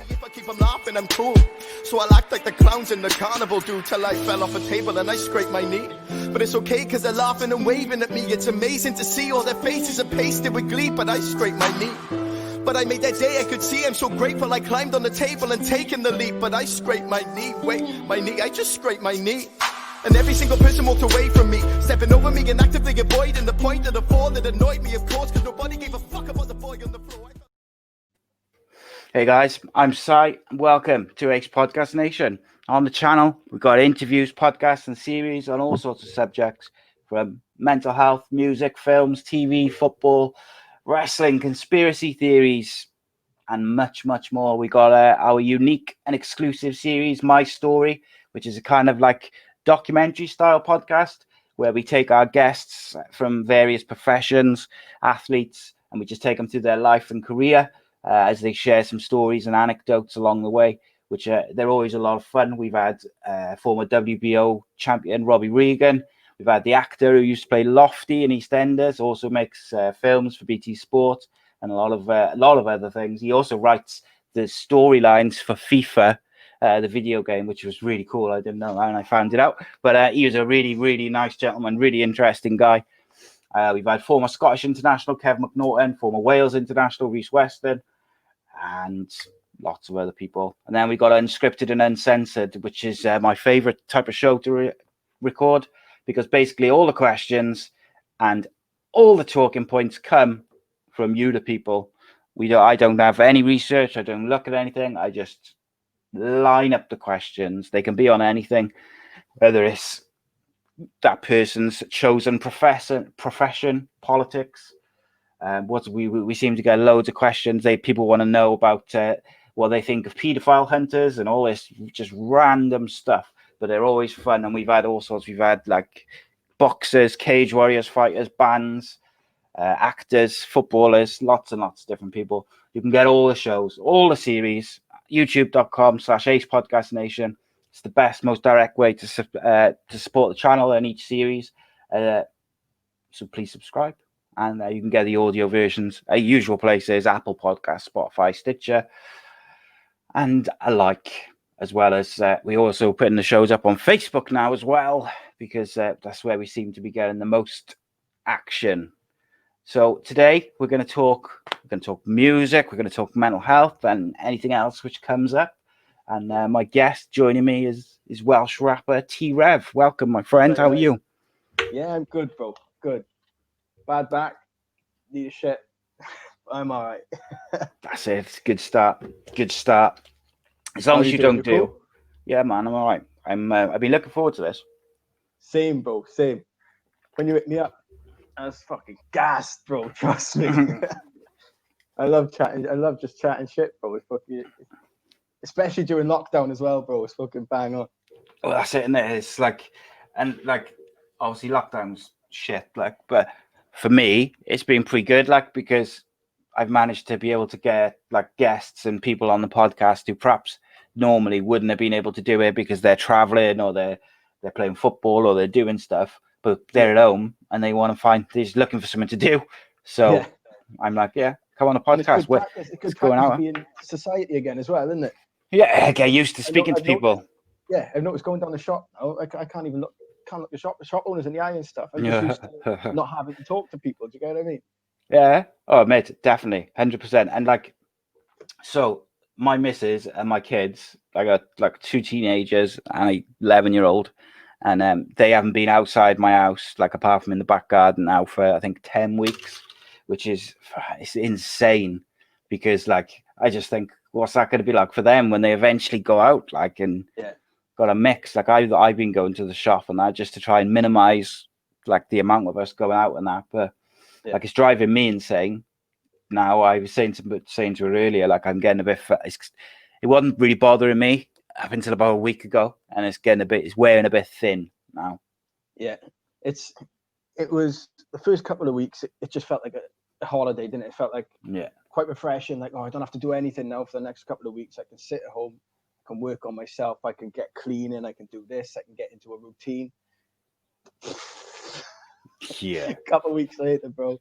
If I keep them laughing, I'm cool. So I'll act like the clowns in the carnival do till I fell off a table and I scraped my knee. But it's okay cause they're laughing and waving at me. It's amazing to see all their faces are pasted with glee, but I scraped my knee. But I made that day I could see, I'm so grateful I climbed on the table and taken the leap. But I scraped my knee, my knee, I just scraped my knee. And every single person walked away from me, stepping over me and actively avoiding the point of the fall that annoyed me, of course, because nobody gave a fuck about the boy on the floor. Hey guys, I'm Cy. Welcome to Ace Podcast Nation. On the channel, we've got interviews, podcasts, and series on all sorts of subjects from mental health, music, films, TV, football, wrestling, conspiracy theories, and much, much more. We got our unique and exclusive series, My Story, which is a kind of like documentary style podcast where we take our guests from various professions, athletes, and we just take them through their life and career as they share some stories and anecdotes along the way, which they're always a lot of fun. We've had former WBO champion Robbie Regan. We've had the actor who used to play Lofty in EastEnders, also makes films for BT Sport and a lot of other things. He also writes the storylines for FIFA, the video game, which was really cool. I didn't know that, and I found it out. But he was a really, really nice gentleman, really interesting guy. We've had former Scottish international Kevin McNaughton, former Wales international Rhys Weston, and lots of other people. And then we got Unscripted and Uncensored, which is my favorite type of show to record, because basically all the questions and all the talking points come from you, the people. I don't have any research. I don't look at anything. I just line up the questions. They can be on anything, whether it's that person's chosen profession, politics. We seem to get loads of questions. People want to know about what they think of paedophile hunters and all this just random stuff. But they're always fun, and we've had all sorts. We've had like boxers, cage warriors, fighters, bands, actors, footballers, lots and lots of different people. You can get all the shows, all the series, youtube.com/Ace Podcast Nation. It's the best, most direct way to support the channel and each series. So please subscribe, and you can get the audio versions at usual places: Apple Podcasts, Spotify, Stitcher, and alike. As well as we also putting the shows up on Facebook now as well, because that's where we seem to be getting the most action. So today we're going to talk music, we're going to talk mental health, and anything else which comes up. And my guest joining me is Welsh rapper T-Rev. Welcome, my friend. How are you? Yeah, I'm good, bro. Good. Bad back. Need a shit. I'm all right. That's it. It's a good start. Good start. As long as you don't do. Cool? Yeah, man, I'm all right. I've been looking forward to this. Same, bro. Same. When you hit me up, I was fucking gassed, bro. Trust me. I love chatting. I love just chatting shit, bro. It's fucking, especially during lockdown as well, bro. It's fucking bang on. Well, that's it, isn't it? It's like, and like, obviously lockdown's shit, like, but for me, it's been pretty good, like, because I've managed to be able to get like guests and people on the podcast who perhaps normally wouldn't have been able to do it because they're traveling or they're playing football or they're doing stuff, but they're at home and they're just looking for something to do. So I'm like, yeah, come on a podcast. It's good practice being in society again as well, isn't it? Yeah, I get used to speaking to people. I've noticed going down the shop now, I can't even look the shop owners in the eye and stuff. I'm just used to not having to talk to people. Do you get what I mean? Yeah. Oh, mate, definitely, 100%. And like, so my missus and my kids, I got like 2 teenagers and a 11-year-old, and they haven't been outside my house, like apart from in the back garden now, for I think 10 weeks, which is it's insane, because like I just think, what's that going to be like for them when they eventually go out, like, and got a mix. Like I've been going to the shop and that just to try and minimize like the amount of us going out and that, but like it's driving me insane. Now, I was saying to her earlier, like I'm getting a bit. It wasn't really bothering me up until about a week ago, and it's wearing a bit thin now. Yeah, it was the first couple of weeks. It just felt like a holiday, didn't it? It felt like quite refreshing. Like, oh, I don't have to do anything now for the next couple of weeks. I can sit at home, I can work on myself, I can get cleaning, I can do this, I can get into a routine. Yeah. A couple of weeks later, bro.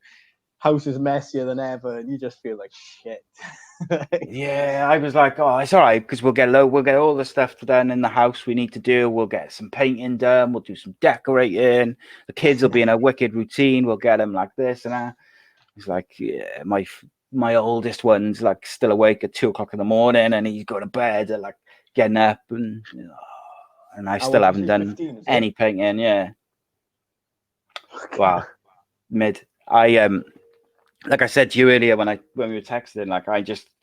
house is messier than ever, and you just feel like shit. Yeah, I was like, oh, it's all right because we'll get all the stuff done in the house we need to do. We'll get some painting done. We'll do some decorating. The kids will be in a wicked routine. We'll get them like this and that. It's like, yeah, my oldest one's like still awake at 2:00 in the morning, and he's going to bed at like getting up, and I still haven't done 15, any painting. Yeah. Wow. Like I said to you earlier when we were texting, like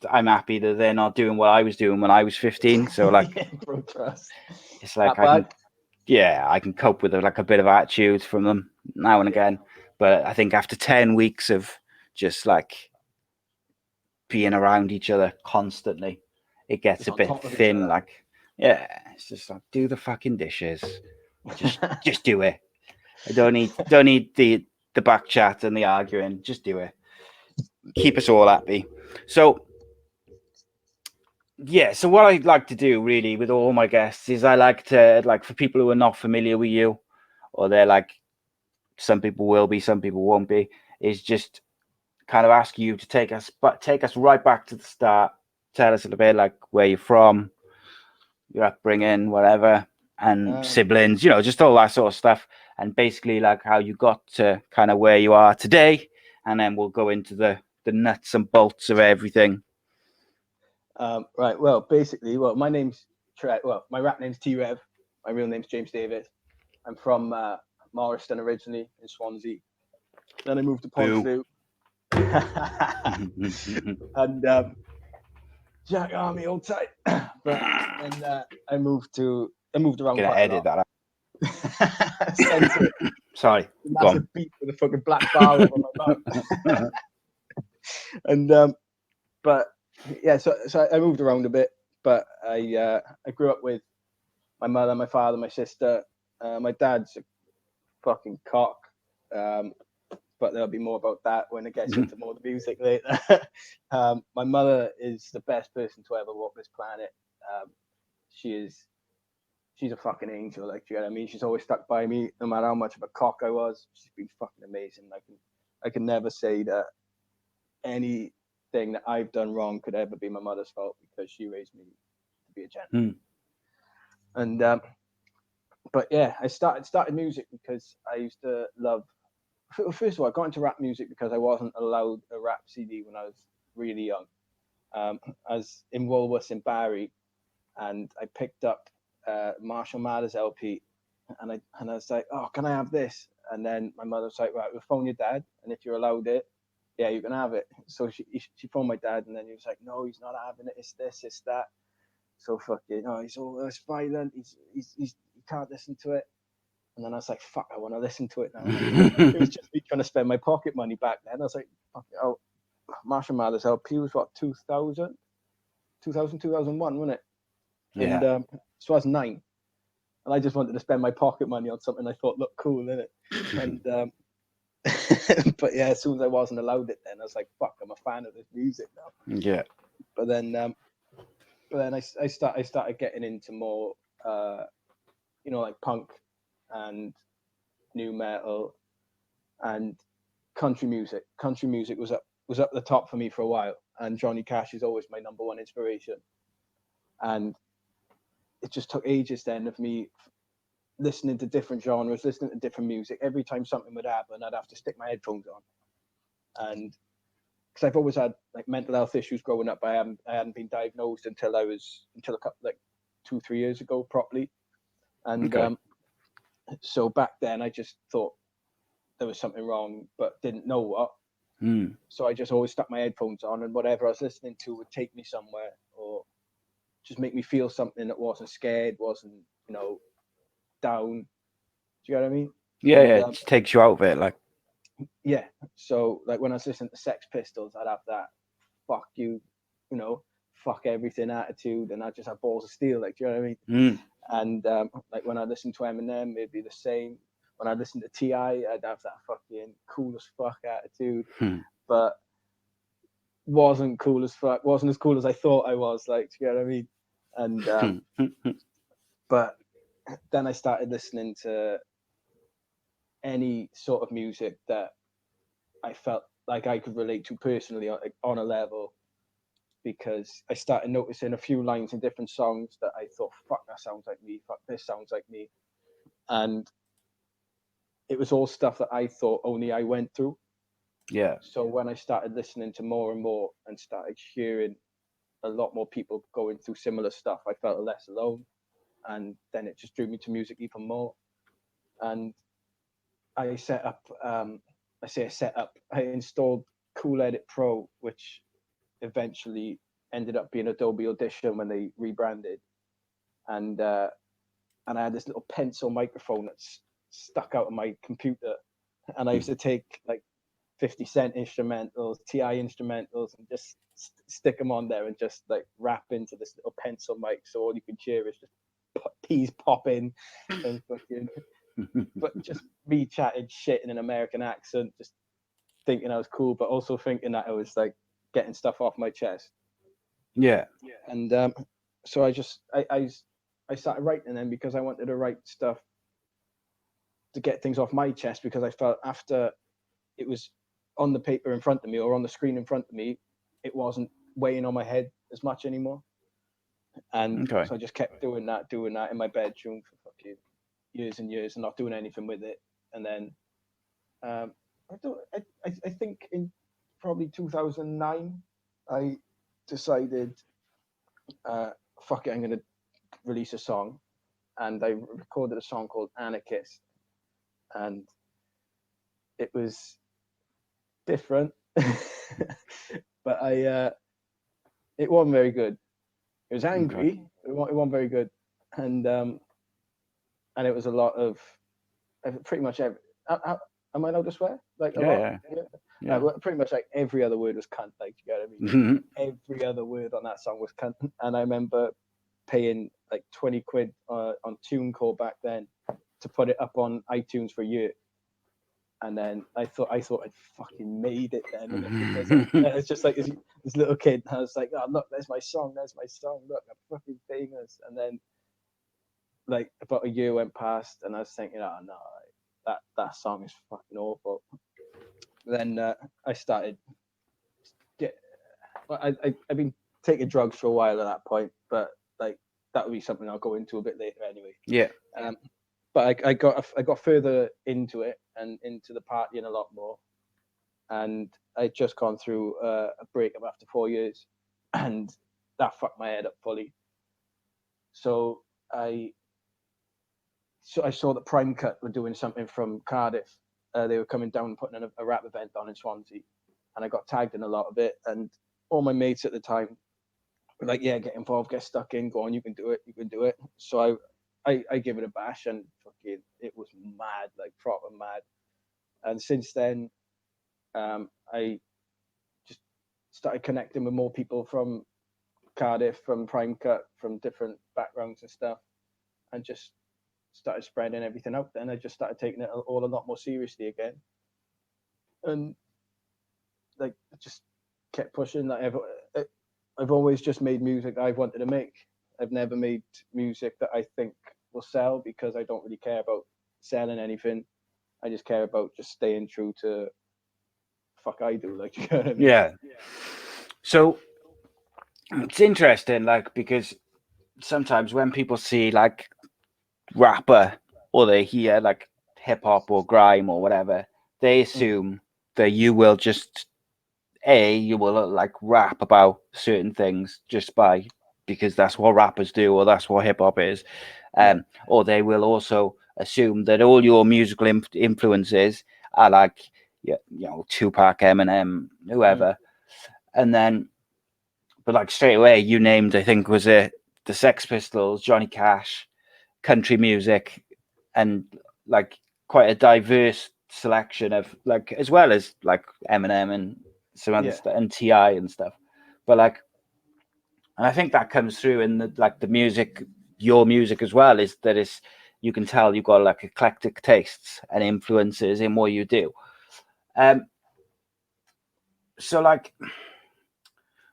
I'm happy that they're not doing what I was doing when I was 15. So like, yeah, bro, trust. it's like I can cope with like a bit of attitude from them now and again. But I think after 10 weeks of just like being around each other constantly, it gets a bit thin. Like, yeah, it's just like, do the fucking dishes. Just do it. I don't need the back chat and the arguing. Just do it. Keep us all happy. So yeah, so what I like to do really with all my guests is I like to, like, for people who are not familiar with you, or they're like, some people will be, some people won't be, is just kind of ask you to take us right back to the start. Tell us a little bit like where you're from, your upbringing, whatever, and siblings, just all that sort of stuff, and basically like how you got to kind of where you are today, and then we'll go into the nuts and bolts of everything. Right. Well, basically, my name's my rap name's T-Rev. My real name's James David. I'm from Morriston originally in Swansea. Then I moved to Ponsley. And Jack Army old tight. But and I moved around. Gonna edit that out. Sorry. Massive beat with a fucking black bar over my mouth. And but yeah, so I moved around a bit, but I grew up with my mother, my father, my sister. My dad's a fucking cock, but there'll be more about that when it gets into more of the music later. My mother is the best person to ever walk this planet. She's a fucking angel, like, you know what I mean? She's always stuck by me, no matter how much of a cock I was. She's been fucking amazing. I can never say that anything that I've done wrong could ever be my mother's fault, because she raised me to be a gentleman. And but yeah, I started music because I used to love. First of all, I got into rap music because I wasn't allowed a rap CD when I was really young. I was in Woolworths in Barry, and I picked up Marshall Mathers LP, and I was like, oh, can I have this? And then my mother was like, right, we'll phone your dad, and if you're allowed it, yeah, you can have it. So she phoned my dad, and then he was like, no, he's not having it. It's this, it's that. So fucking, he's all it's violent. He can't listen to it. And then I was like, fuck, I want to listen to it now. It was just me trying to spend my pocket money back then. I was like, fuck it. Oh, Marshall Mathers LP was what, 2000, 2001, wasn't it? Yeah. And so I was 9. And I just wanted to spend my pocket money on something I thought looked cool, innit? And but yeah, as soon as I wasn't allowed it, then I was like, fuck, I'm a fan of this music now. Yeah. But then I started getting into more, like punk and new metal and country music. Country music was up the top for me for a while, and Johnny Cash is always my number one inspiration. And it just took ages then of me listening to different genres, listening to different music. Every time something would happen, I'd have to stick my headphones on. And because I've always had like mental health issues growing up, I hadn't been diagnosed until a couple, like 2-3 years ago properly. And so back then I just thought there was something wrong, but didn't know what. So I just always stuck my headphones on, and whatever I was listening to would take me somewhere, or just make me feel something that wasn't scared, wasn't, down. Do you know what I mean? Yeah, it just takes you out of it, like. Yeah. So like when I was listening to Sex Pistols, I'd have that fuck you, fuck everything attitude, and I just have balls of steel, like, do you know what I mean? And like when I listened to Eminem, it'd be the same. When I listened to T.I., I'd have that fucking cool as fuck attitude, but wasn't as cool as I thought I was, like, do you know what I mean? And but then I started listening to any sort of music that I felt like I could relate to personally on a level, because I started noticing a few lines in different songs that I thought, fuck, that sounds like me, fuck, this sounds like me. And it was all stuff that I thought only I went through. Yeah. So when I started listening to more and more and started hearing a lot more people going through similar stuff, I felt less alone. And then it just drew me to music even more. And I set up, I installed Cool Edit Pro, which eventually ended up being Adobe Audition when they rebranded. And I had this little pencil microphone that's stuck out of my computer. And I used to take like 50 Cent instrumentals, TI instrumentals, and just stick them on there and just like rap into this little pencil mic. So all you can hear is just peas popping and fucking, but just me chatting shit in an American accent, just thinking I was cool, but also thinking that I was like getting stuff off my chest. Yeah. And so I started writing them because I wanted to write stuff to get things off my chest, because I felt after it was on the paper in front of me or on the screen in front of me, it wasn't weighing on my head as much anymore. And so I just kept doing that in my bedroom for fucking years and years and not doing anything with it. And then I think in probably 2009, I decided, fuck it, I'm going to release a song. And I recorded a song called Anarchist. And it was different, but it wasn't very good. It was angry. It wasn't very good. And it was a lot of pretty much every. Am I allowed to swear? Like yeah. Pretty much like every other word was cunt. Like, you know what I mean? Every other word on that song was cunt. And I remember paying like 20 quid on TuneCore back then to put it up on iTunes for a year. And then I thought I'd fucking made it then. It's just like this little kid. I was like, oh, look, there's my song. Look, I'm fucking famous. And then like about a year went past and I was thinking, oh no, that song is fucking awful. Then I started I've been taking drugs for a while at that point, but like that would be something I'll go into a bit later anyway. Yeah. But I got further into it and into the partying a lot more, and I'd just gone through a breakup after 4 years, and that fucked my head up fully. So I saw that Prime Cut were doing something from Cardiff. They were coming down and putting a rap event on in Swansea, and I got tagged in a lot of it. And all my mates at the time were like, "Yeah, get involved, get stuck in, go on, you can do it." So I give it a bash, and fucking it was mad, like proper mad. And since then, I just started connecting with more people from Cardiff, from Prime Cut, from different backgrounds and stuff, and just started spreading everything out. Then I just started taking it all a lot more seriously again, and like just kept pushing. Like I've always just made music I've wanted to make. I've never made music that I think will sell, because I don't really care about selling anything. I just care about just staying true to fuck I do. Like, you know what I mean? Yeah. So it's interesting, like, because sometimes when people see like rapper or they hear like hip hop or grime or whatever, they assume that you will just you will like rap about certain things just because that's what rappers do, or that's what hip hop is. Or they will also assume that all your musical influences are like, Tupac, Eminem, whoever. And then, but like straight away, you named, I think, was it the Sex Pistols, Johnny Cash, country music, and like quite a diverse selection of like, as well as like Eminem and some other stuff, and TI and stuff. But like, and I think that comes through in the music, your music as well, is that you can tell you've got like eclectic tastes and influences in what you do. So like,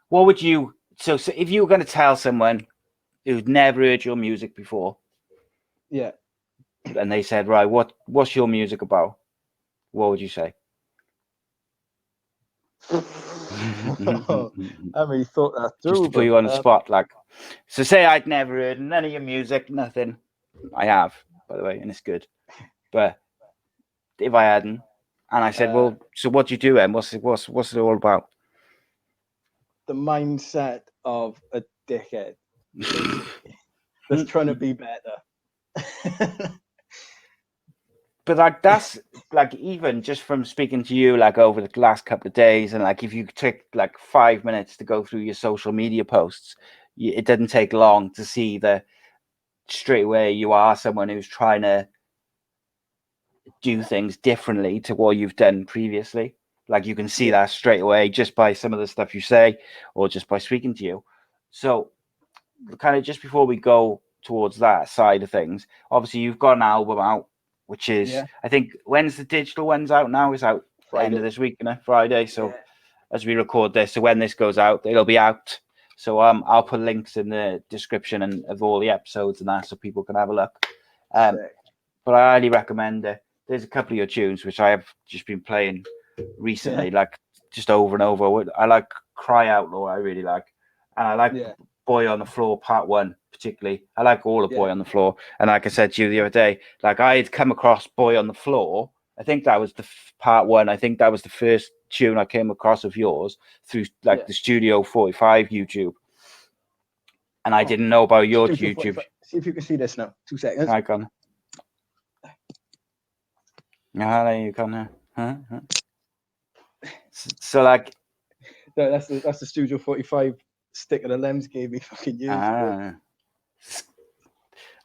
what would you, so if you were going to tell someone who'd never heard your music before, and they said, right, what's your music about? What would you say? I haven't really thought that through. Just to put you on the spot, like, so say I'd never heard none of your music, nothing. I have, by the way, and it's good. But if I hadn't, and I said, well, so what do you do then? What's it all about? The mindset of a dickhead, basically, that's trying to be better. But like that's like even just from speaking to you like over the last couple of days, and like if you take like 5 minutes to go through your social media posts, it didn't take long to see that straight away you are someone who's trying to do things differently to what you've done previously. Like you can see that straight away just by some of the stuff you say or just by speaking to you. So kind of just before we go towards that side of things, obviously you've got an album out, which is I think when's the digital one's out now? It's out Friday. End of this week, Friday. So as we record this, so when this goes out, it'll be out. So I'll put links in the description and of all the episodes and that so people can have a look. But I highly recommend it. There's a couple of your tunes which I have just been playing recently, like just over and over. I like Cry Outlaw, I really like. And I like Boy on the Floor Part 1 particularly. I like all of Boy on the Floor. And like I said to you the other day, like I had come across Boy on the Floor. I think that was the Part 1. I think that was the first tune I came across of yours through like the Studio 45 YouTube. And I didn't know about your Studio YouTube. 45. See if you can see this now. 2 seconds. I can. There you go. Huh? So like that's the Studio 45 sticker that Lems gave me fucking years ago.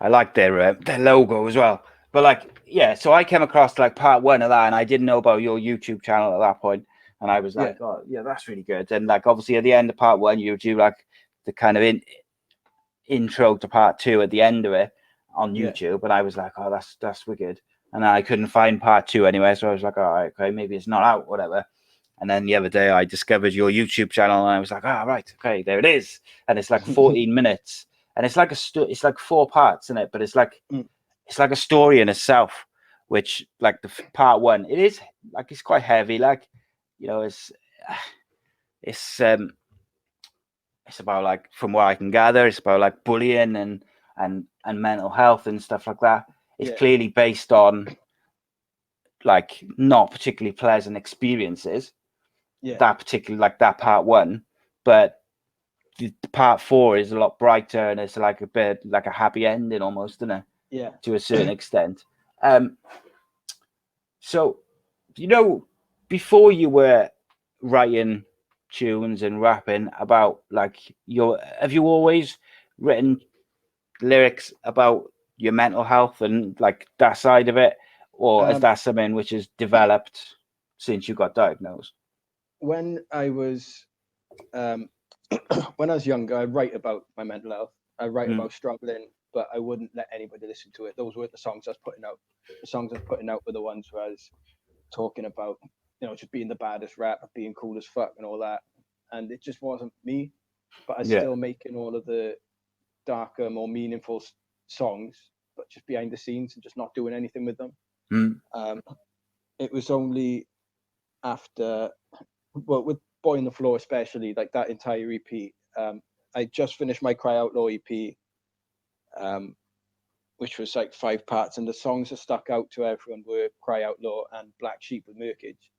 I like their logo as well. But like, so I came across like Part 1 of that, and I didn't know about your YouTube channel at that point, and I was like, oh yeah, that's really good. And like, obviously at the end of Part 1, you do like the kind of intro to Part 2 at the end of it on YouTube, and I was like, oh, that's wicked. And I couldn't find Part 2 anywhere, so I was like, all right, okay, maybe it's not out, whatever. And then the other day I discovered your YouTube channel, and I was like, right, okay, there it is. And it's like 14 minutes, and it's like it's like 4 parts in it, but it's like a story in itself. Which like the Part 1, it is like it's quite heavy, like it's about like from what I can gather, it's about like bullying and mental health and stuff like that. It's clearly based on like not particularly pleasant experiences. That particularly like that Part 1, but the Part 4 is a lot brighter, and it's like a bit like a happy ending almost, isn't it? To a certain extent. So before you were writing tunes and rapping about like have you always written lyrics about your mental health and like that side of it, or is that something which has developed since you got diagnosed? When I was when I was younger, I write about my mental health. I write about struggling, but I wouldn't let anybody listen to it. Those weren't the songs I was putting out. The songs I was putting out were the ones where I was talking about, just being the baddest rapper, being cool as fuck and all that. And it just wasn't me, but I was still making all of the darker, more meaningful songs, but just behind the scenes and just not doing anything with them. It was only after, with Boy on the Floor especially, like that entire EP, I just finished my Cry Outlaw EP, which was like 5 parts, and the songs that stuck out to everyone were Cry Outlaw and Black Sheep with Merkage.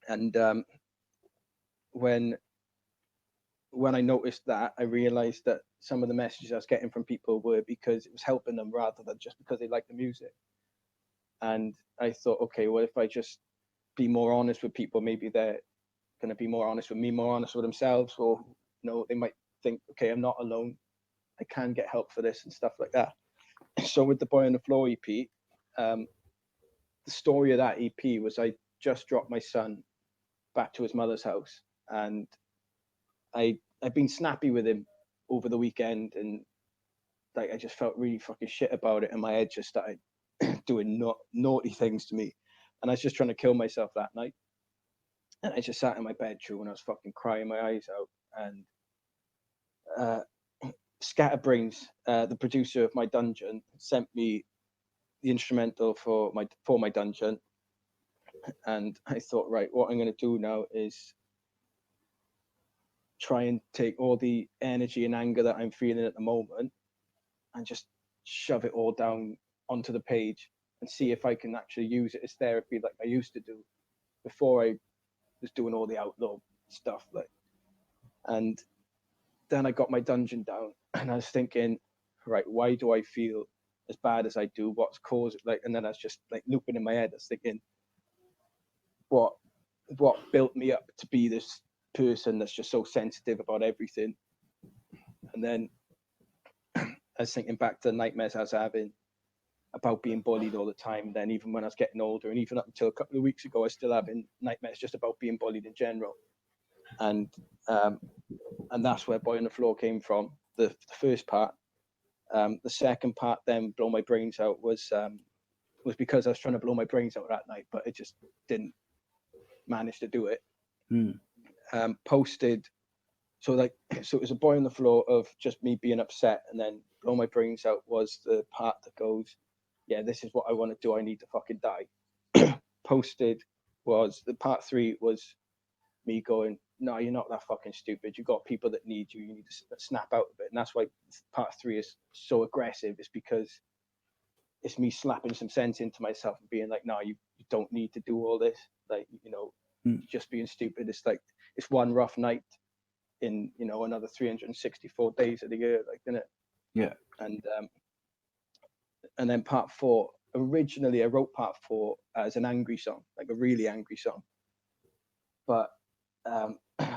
And when I noticed that, I realized that some of the messages I was getting from people were because it was helping them rather than just because they liked the music. And I thought, okay, well, if I just be more honest with people, maybe they're going to be more honest with me, more honest with themselves, or they might think, okay, I'm not alone, I can get help for this and stuff like that. So with the Boy on the Floor EP, the story of that EP was I just dropped my son back to his mother's house, and I've been snappy with him over the weekend, and like I just felt really fucking shit about it, and my head just started doing naughty things to me, and I was just trying to kill myself that night. And I just sat in my bedroom and I was fucking crying my eyes out. And Scatterbrains, the producer of my Dungeon, sent me the instrumental for my Dungeon. And I thought, right, what I'm going to do now is try and take all the energy and anger that I'm feeling at the moment and just shove it all down onto the page and see if I can actually use it as therapy like I used to do before I was doing all the outlaw stuff. Like, and then I got my dungeon down and I was thinking, right, why do I feel as bad as I do? What's caused it? Like, and then I was just like looping in my head. I was thinking, what built me up to be this person that's just so sensitive about everything? And then I was thinking back to the nightmares I was having about being bullied all the time. Then even when I was getting older, and even up until a couple of weeks ago, I was still having nightmares just about being bullied in general. And that's where Boy on the Floor came from. The first part. The second part, then blow my brains out, was because I was trying to blow my brains out that night, but it just didn't manage to do it. Posted, so it was a Boy on the Floor of just me being upset, and then blow my brains out was the part that goes, yeah, this is what I want to do, I need to fucking die. Posted was the part 3 was me going, no, you're not that fucking stupid, you got people that need you, you need to snap out of it. And that's why part 3 is so aggressive. It's because it's me slapping some sense into myself and being like, no, you don't need to do all this, like, you know, just being stupid. It's like, it's one rough night in, you know, another 364 days of the year, like, isn't it? Yeah. And then part 4, originally I wrote part 4 as an angry song, like a really angry song, but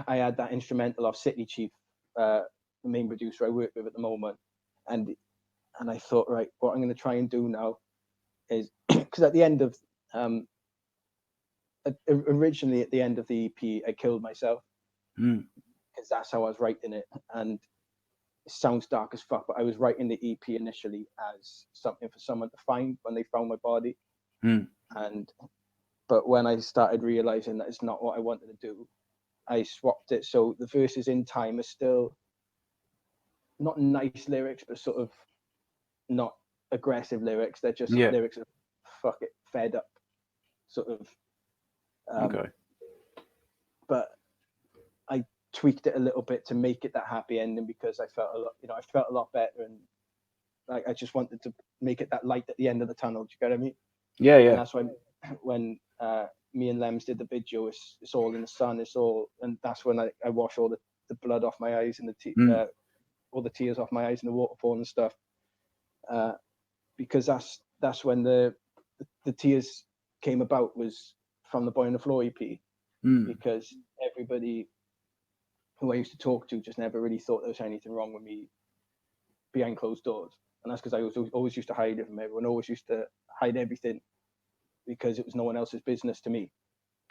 I had that instrumental of City Chief, the main producer I work with at the moment, and I thought, right, what I'm going to try and do now is, because at the end of originally at the end of the EP, I killed myself, because that's how I was writing it, and it sounds dark as fuck, but I was writing the EP initially as something for someone to find when they found my body, but when I started realizing that it's not what I wanted to do, I swapped it. So the verses in time are still not nice lyrics, but sort of not aggressive lyrics. They're just lyrics of fuck it, fed up, sort of. Okay. But I tweaked it a little bit to make it that happy ending, because I felt a lot better, and like I just wanted to make it that light at the end of the tunnel. Do you get what I mean? Yeah. And that's why when me and Lems did the video, it's all in the sun, and that's when I wash all the blood off my eyes and all the tears off my eyes and the waterfall and stuff, because that's when the tears came about, was from the Boy on the Floor EP, because everybody who I used to talk to just never really thought there was anything wrong with me behind closed doors, and that's because I was always used to hide it from everyone, always used to hide everything, because it was no one else's business to me.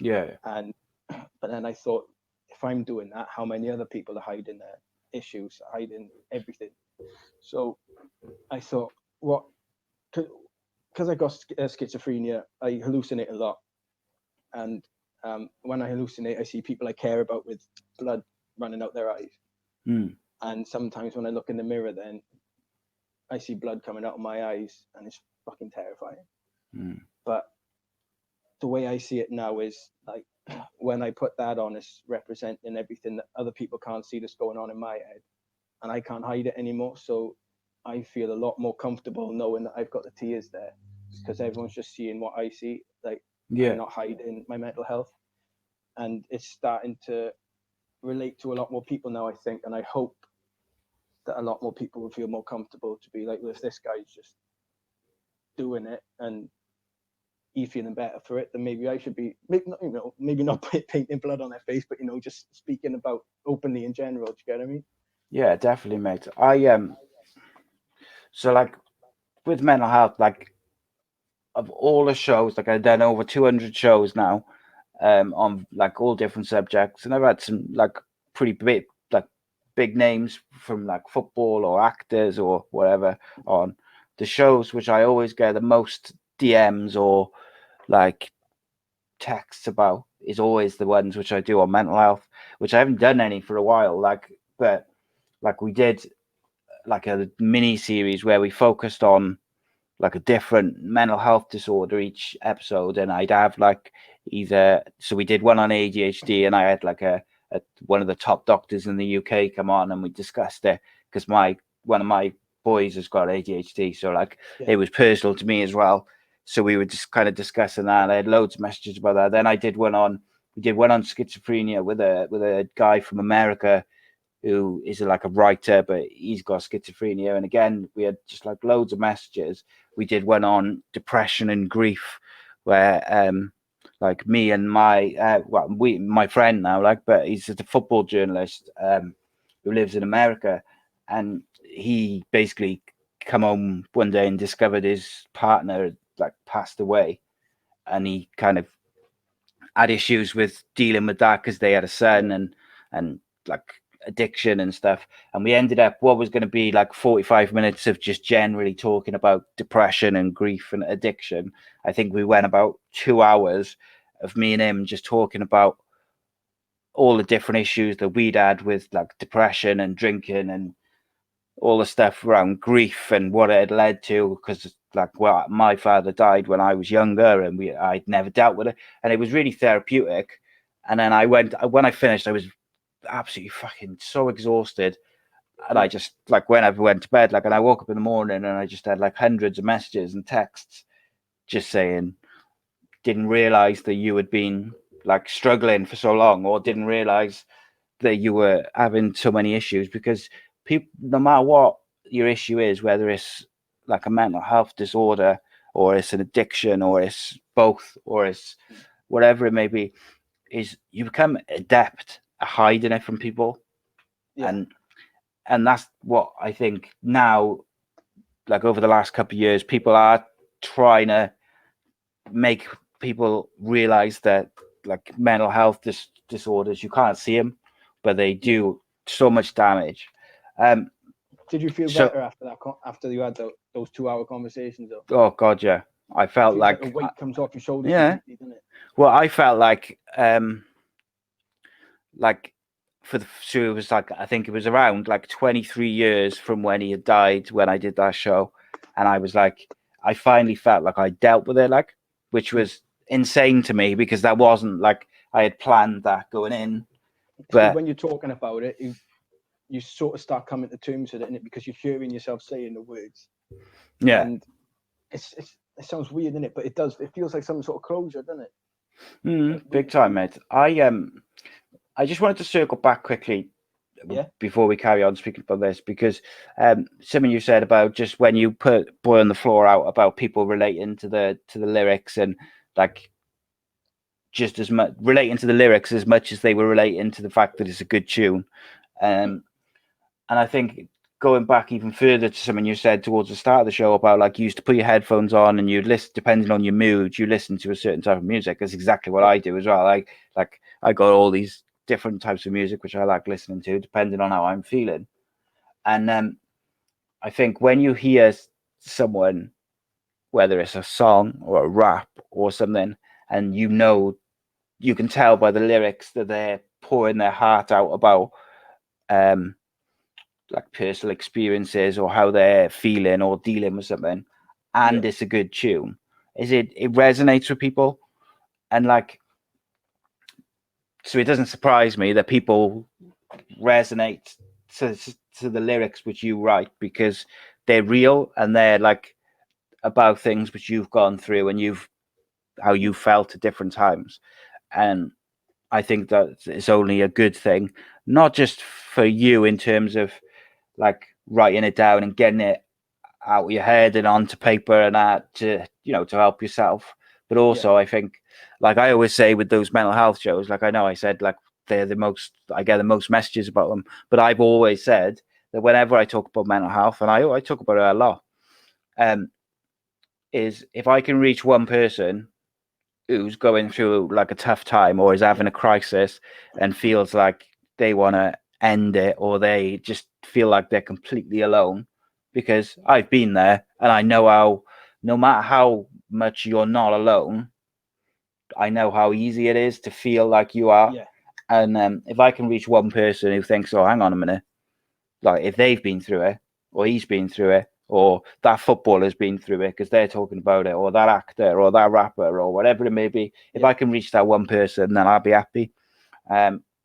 Yeah. But then I thought, if I'm doing that, how many other people are hiding their issues, hiding everything? So I thought, what? Because I got schizophrenia, I hallucinate a lot, and when I hallucinate, I see people I care about with blood running out their eyes, and sometimes when I look in the mirror, then I see blood coming out of my eyes, and it's fucking terrifying. But the way I see it now is, like, when I put that on, it's representing everything that other people can't see that's going on in my head, and I can't hide it anymore. So I feel a lot more comfortable knowing that I've got the tears there, because everyone's just seeing what I see. Like, I'm not hiding my mental health, and it's starting to relate to a lot more people now, I think, and I hope that a lot more people will feel more comfortable to be like, well, if this guy's just doing it and he's feeling better for it, then maybe I should be, maybe not painting blood on their face, but, you know, just speaking about openly in general. Do you get what I mean? Yeah, definitely, mate. So like with mental health, like of all the shows, like I've done over 200 shows now, on like all different subjects, and I've had some like pretty big names from like football or actors or whatever on the shows, which I always get the most DMs or like texts about is always the ones which I do on mental health, which I haven't done any for a while. But we did like a mini series where we focused on like a different mental health disorder each episode, and I'd have like so we did one on ADHD, and I had like a one of the top doctors in the UK come on, and we discussed it because one of my boys has got ADHD, so like it was personal to me as well. So we were just kind of discussing that. I had loads of messages about that. Then we did one on schizophrenia with a guy from America who is like a writer, but he's got schizophrenia. And again, we had just like loads of messages. We did one on depression and grief, where like me and my friend now, like, but he's a football journalist who lives in America, and he basically come home one day and discovered his partner like passed away, and he kind of had issues with dealing with that because they had a son and like addiction and stuff. And we ended up what was going to be like 45 minutes of just generally talking about depression and grief and addiction. I think we went about 2 hours of me and him just talking about all the different issues that we'd had with like depression and drinking and all the stuff around grief and what it had led to. Because like, well, my father died when I was younger, and I'd never dealt with it, and it was really therapeutic. And then when I finished, I was absolutely fucking so exhausted, and I just like whenever I went to bed, like, and I woke up in the morning and I just had like hundreds of messages and texts just saying, didn't realize that you had been like struggling for so long, or didn't realize that you were having so many issues. Because people, no matter what your issue is, whether it's like a mental health disorder, or it's an addiction, or it's both, or it's whatever it may be, is you become adept at hiding it from people. And that's what I think now, like over the last couple of years, people are trying to make people realize that like mental health disorders, you can't see them, but they do so much damage. Did you feel better after that? After you had those 2 hour conversations? Though? Oh God, yeah. I felt like a weight comes off your shoulders. Yeah. Doesn't it? Well, I felt like so it was like, I think it was around like 23 years from when he had died when I did that show, and I was like, I finally felt like I dealt with it, like, which was insane to me because that wasn't like I had planned that going in. But when you're talking about it, you sort of start coming to terms with it, innit? Because you're hearing yourself saying the words. Yeah. And it sounds weird, innit? But it does. It feels like some sort of closure, doesn't it? Big time, mate. I just wanted to circle back quickly before we carry on speaking about this, because something you said about just when you put Boy on the Floor out about people relating to the lyrics, and like just as much relating to the lyrics as much as they were relating to the fact that it's a good tune. And I think going back even further to something you said towards the start of the show about like you used to put your headphones on and you'd listen, depending on your mood, you listen to a certain type of music. That's exactly what I do as well. I got all these different types of music which I like listening to depending on how I'm feeling. And I think when you hear someone, whether it's a song or a rap or something, and you can tell by the lyrics that they're pouring their heart out about like personal experiences or how they're feeling or dealing with something, and it's a good tune, it resonates with people. And like, so it doesn't surprise me that people resonate to the lyrics which you write, because they're real and they're like about things which you've gone through and how you felt at different times. And I think that it's only a good thing, not just for you in terms of like writing it down and getting it out of your head and onto paper and that to help yourself, but also I think, like I always say with those mental health shows, like I know I said like I get the most messages about them, but I've always said that whenever I talk about mental health, and I talk about it a lot, is if I can reach one person who's going through like a tough time or is having a crisis and feels like they want to end it, or they just feel like they're completely alone, because I've been there and I know how, no matter how much you're not alone, I know how easy it is to feel like you are. And if I can reach one person who thinks, oh, hang on a minute, like if they've been through it, or he's been through it, or that footballer's been through it because they're talking about it, or that actor or that rapper or whatever it may be, if I can reach that one person, then I'll be happy.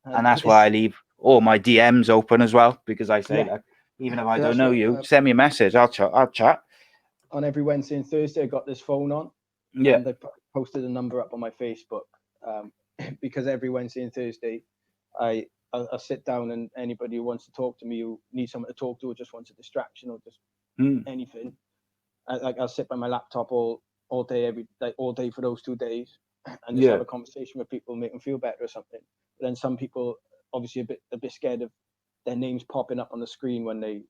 And that's why I leave all my DMs open as well, because I say, like, even if I don't know you, send me a message. I'll chat. On every Wednesday and Thursday, I got this phone on. Yeah. And I posted a number up on my Facebook, because every Wednesday and Thursday, I'll sit down, and anybody who wants to talk to me, who needs someone to talk to, or just wants a distraction, or just anything, I'll sit by my laptop all day, all day for those 2 days, and just have a conversation with people, make them feel better or something. But then some people, obviously, a bit scared of their names popping up on the screen when they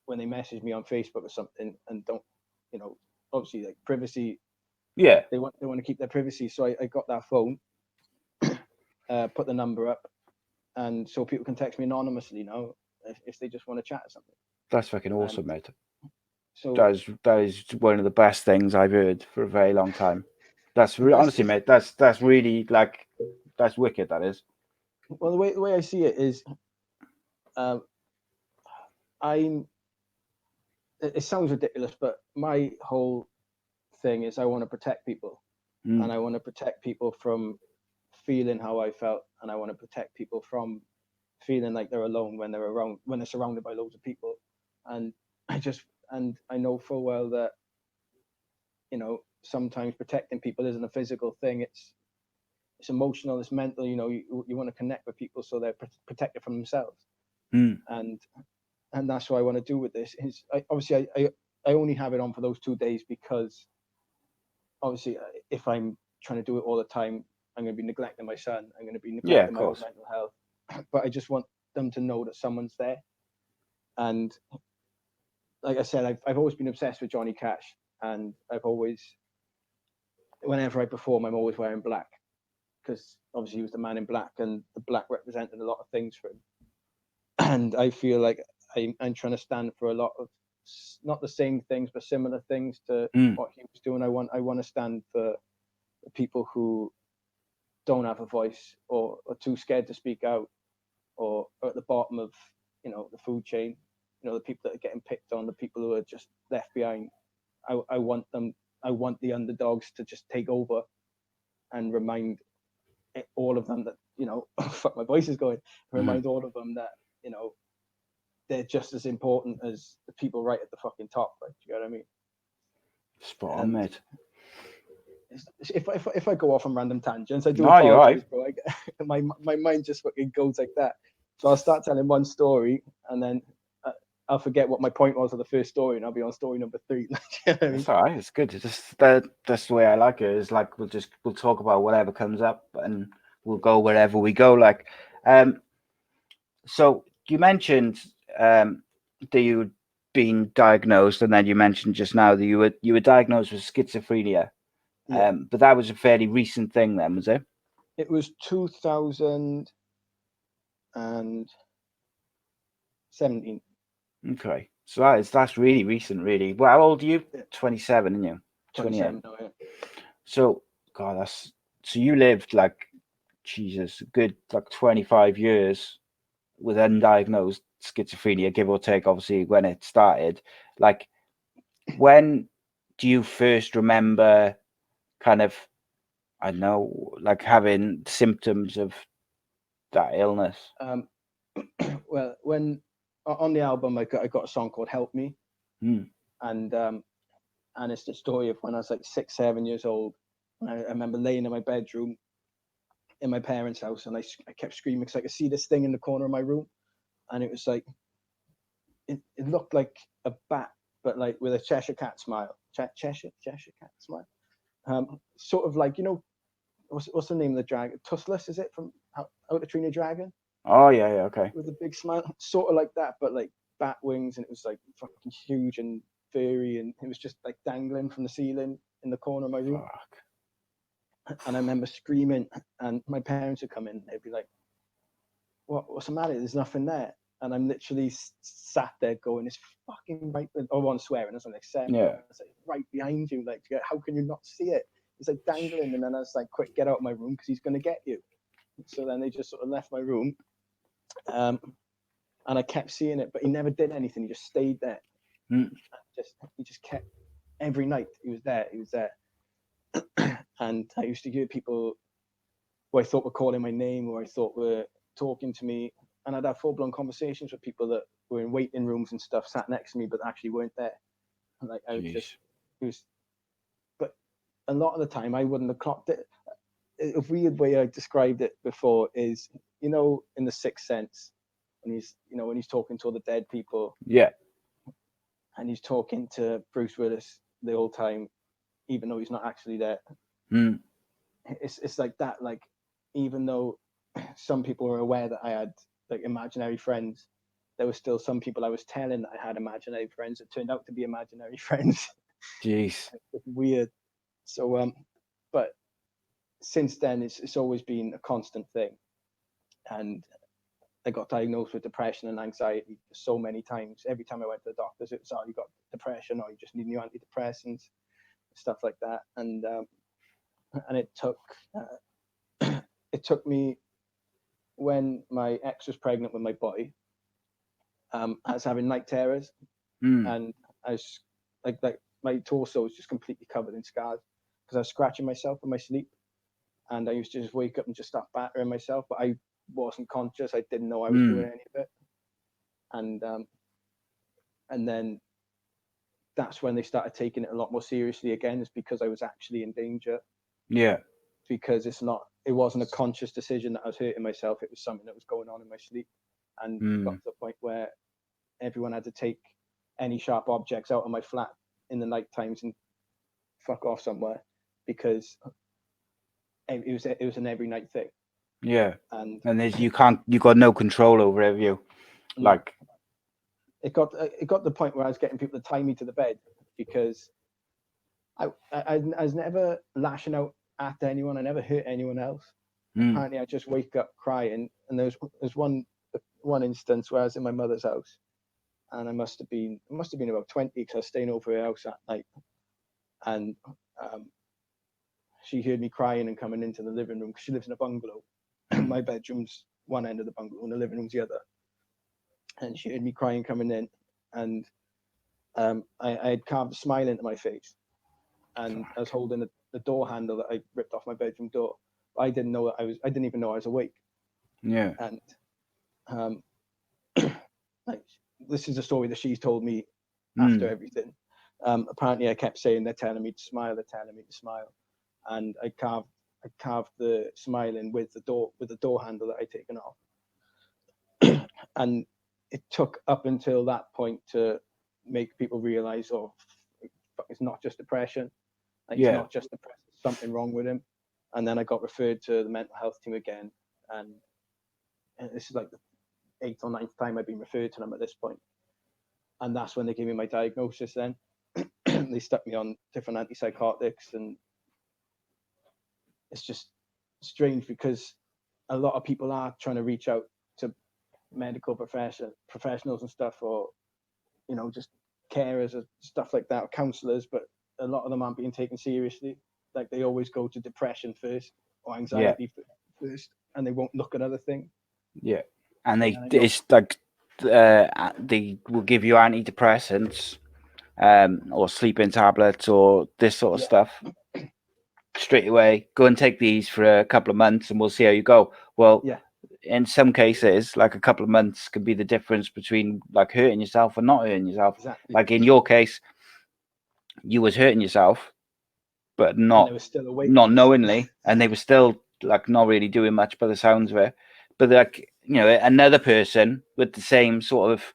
message me on Facebook or something, and don't, obviously, like, privacy. Yeah. They want to keep their privacy. So I got that phone, put the number up, and so people can text me anonymously now if they just want to chat or something. That's fucking awesome, mate. So that is one of the best things I've heard for a very long time. That's honestly, mate. That's really, like, that's wicked. That is. Well, the way I see it is, it sounds ridiculous, but my whole thing is I want to protect people, and I want to protect people from feeling how I felt, and I want to protect people from feeling like they're alone when they're surrounded by loads of people. And I know full well that, sometimes protecting people isn't a physical thing. It's emotional, it's mental. You want to connect with people so they're protected from themselves. And that's what I want to do with this. Obviously, I only have it on for those 2 days because, obviously, if I'm trying to do it all the time, I'm going to be neglecting my son. I'm going to be neglecting my own mental health. But I just want them to know that someone's there. And like I said, I've always been obsessed with Johnny Cash, and whenever I perform, I'm always wearing black, because obviously he was the man in black, and the black represented a lot of things for him. And I feel like I'm trying to stand for a lot of, not the same things, but similar things to what he was doing. I want to stand for the people who don't have a voice, or are too scared to speak out, or are at the bottom of, the food chain. The people that are getting picked on, the people who are just left behind. I want the underdogs to just take over and remind all of them that, fuck, my voice is going. Remind all of them that, they're just as important as the people right at the fucking top. Like, you know what I mean? Spot on, mate. If I go off on random tangents, I do apologize, bro. My mind just fucking goes like that. So I'll start telling one story, and then I'll forget what my point was of the first story, and I'll be on story number 3. It's all right. It's good. It's just that's the way I like it. Is like we'll talk about whatever comes up, and we'll go wherever we go. Like, so you mentioned that you'd been diagnosed, and then you mentioned just now that you were diagnosed with schizophrenia. Yeah. But that was a fairly recent thing, then, was it? It was 2017. Okay, so that's really recent, really. Well, how old are you? Yeah. 27, aren't you? 27. Oh, yeah. So, God, so you lived, like, Jesus, a good, like, 25 years with undiagnosed schizophrenia, give or take, obviously, when it started. Like, when do you first remember kind of, I don't know, like, having symptoms of that illness? Well, when on the album, I got a song called "Help Me," and it's the story of when I was like 6, 7 years old. I remember laying in my bedroom in my parents' house, and I kept screaming because I could see this thing in the corner of my room, and it was like it looked like a bat, but like with a Cheshire cat smile. Cheshire cat smile. Sort of like, what's the name of the dragon? Tussless, is it, from How to Train Your Dragon? Oh, yeah, okay. With a big smile, sort of like that, but like bat wings, and it was like fucking huge and furry, and it was just like dangling from the ceiling in the corner of my room. Fuck. And I remember screaming, and my parents would come in, they'd be like, what's the matter? There's nothing there. And I'm literally sat there going, it's fucking right. I wasn't swearing, that's what I said. Yeah. It's like right behind you. Like, how can you not see it? It's like dangling. And then I was like, quick, get out of my room, because he's going to get you. So then they just sort of left my room. And I kept seeing it, but he never did anything. He just stayed there. He just kept, every night he was there. And I used to hear people who I thought were calling my name, or I thought were talking to me, and I'd have full-blown conversations with people that were in waiting rooms and stuff, sat next to me, but actually weren't there. And like I would just, but a lot of the time I wouldn't have clocked it. A weird way I described it before is, in The Sixth Sense, when he's talking to all the dead people. Yeah. And he's talking to Bruce Willis the whole time, even though he's not actually there. It's like that. Like, even though some people were aware that I had like imaginary friends, there were still some people I was telling that I had imaginary friends that turned out to be imaginary friends. Jeez. It's weird. So, but since then, it's always been a constant thing. And I got diagnosed with depression and anxiety so many times. Every time I went to the doctors, it was, oh, you got depression, or you just need new antidepressants, stuff like that. And it took me, when my ex was pregnant with my boy, I was having night terrors, and I was like my torso was just completely covered in scars because I was scratching myself in my sleep, and I used to just wake up and just start battering myself, but I wasn't conscious. I didn't know I was doing any of it, and then that's when they started taking it a lot more seriously again. It's because I was actually in danger. Yeah. Because it wasn't a conscious decision that I was hurting myself. It was something that was going on in my sleep, and got to the point where everyone had to take any sharp objects out of my flat in the night times and fuck off somewhere, because it was an every night thing. Yeah. And you got no control over it, have you? Like, it got to the point where I was getting people to tie me to the bed, because I was never lashing out at anyone. I never hurt anyone else. Apparently I just wake up crying, and there's one instance where I was in my mother's house, and I must have been about 20, because I was staying over her house at night, and she heard me crying and coming into the living room, because she lives in a bungalow. My bedroom's one end of the bungalow and the living room's the other, and she heard me crying coming in, and I had carved a smile into my face, and I was holding the door handle that I ripped off my bedroom door. But I didn't even know I was awake. Yeah. And like, this is a story that she's told me after everything. Apparently I kept saying, they're telling me to smile, and I carved the smile in with the door handle that I'd taken off. And it took up until that point to make people realize, oh, it's not just depression. Like, it's not just depression, there's something wrong with him. And then I got referred to the mental health team again, and this is like the 8th or 9th time I've been referred to them at this point. And that's when they gave me my diagnosis. Then they stuck me on different antipsychotics, and it's just strange, because a lot of people are trying to reach out to medical professionals and stuff, or just carers or stuff like that, or counselors, but a lot of them aren't being taken seriously. Like, they always go to depression first or anxiety first, and they won't look at other things. Yeah, and it's like they will give you antidepressants, or sleeping tablets, or this sort of stuff straight away. Go and take these for a couple of months, and we'll see how you go. Well, in some cases, like a couple of months could be the difference between like hurting yourself and not hurting yourself. Exactly. Like in your case, you was hurting yourself, but not knowingly, and they were still like not really doing much by the sounds of it. But like, another person with the same sort of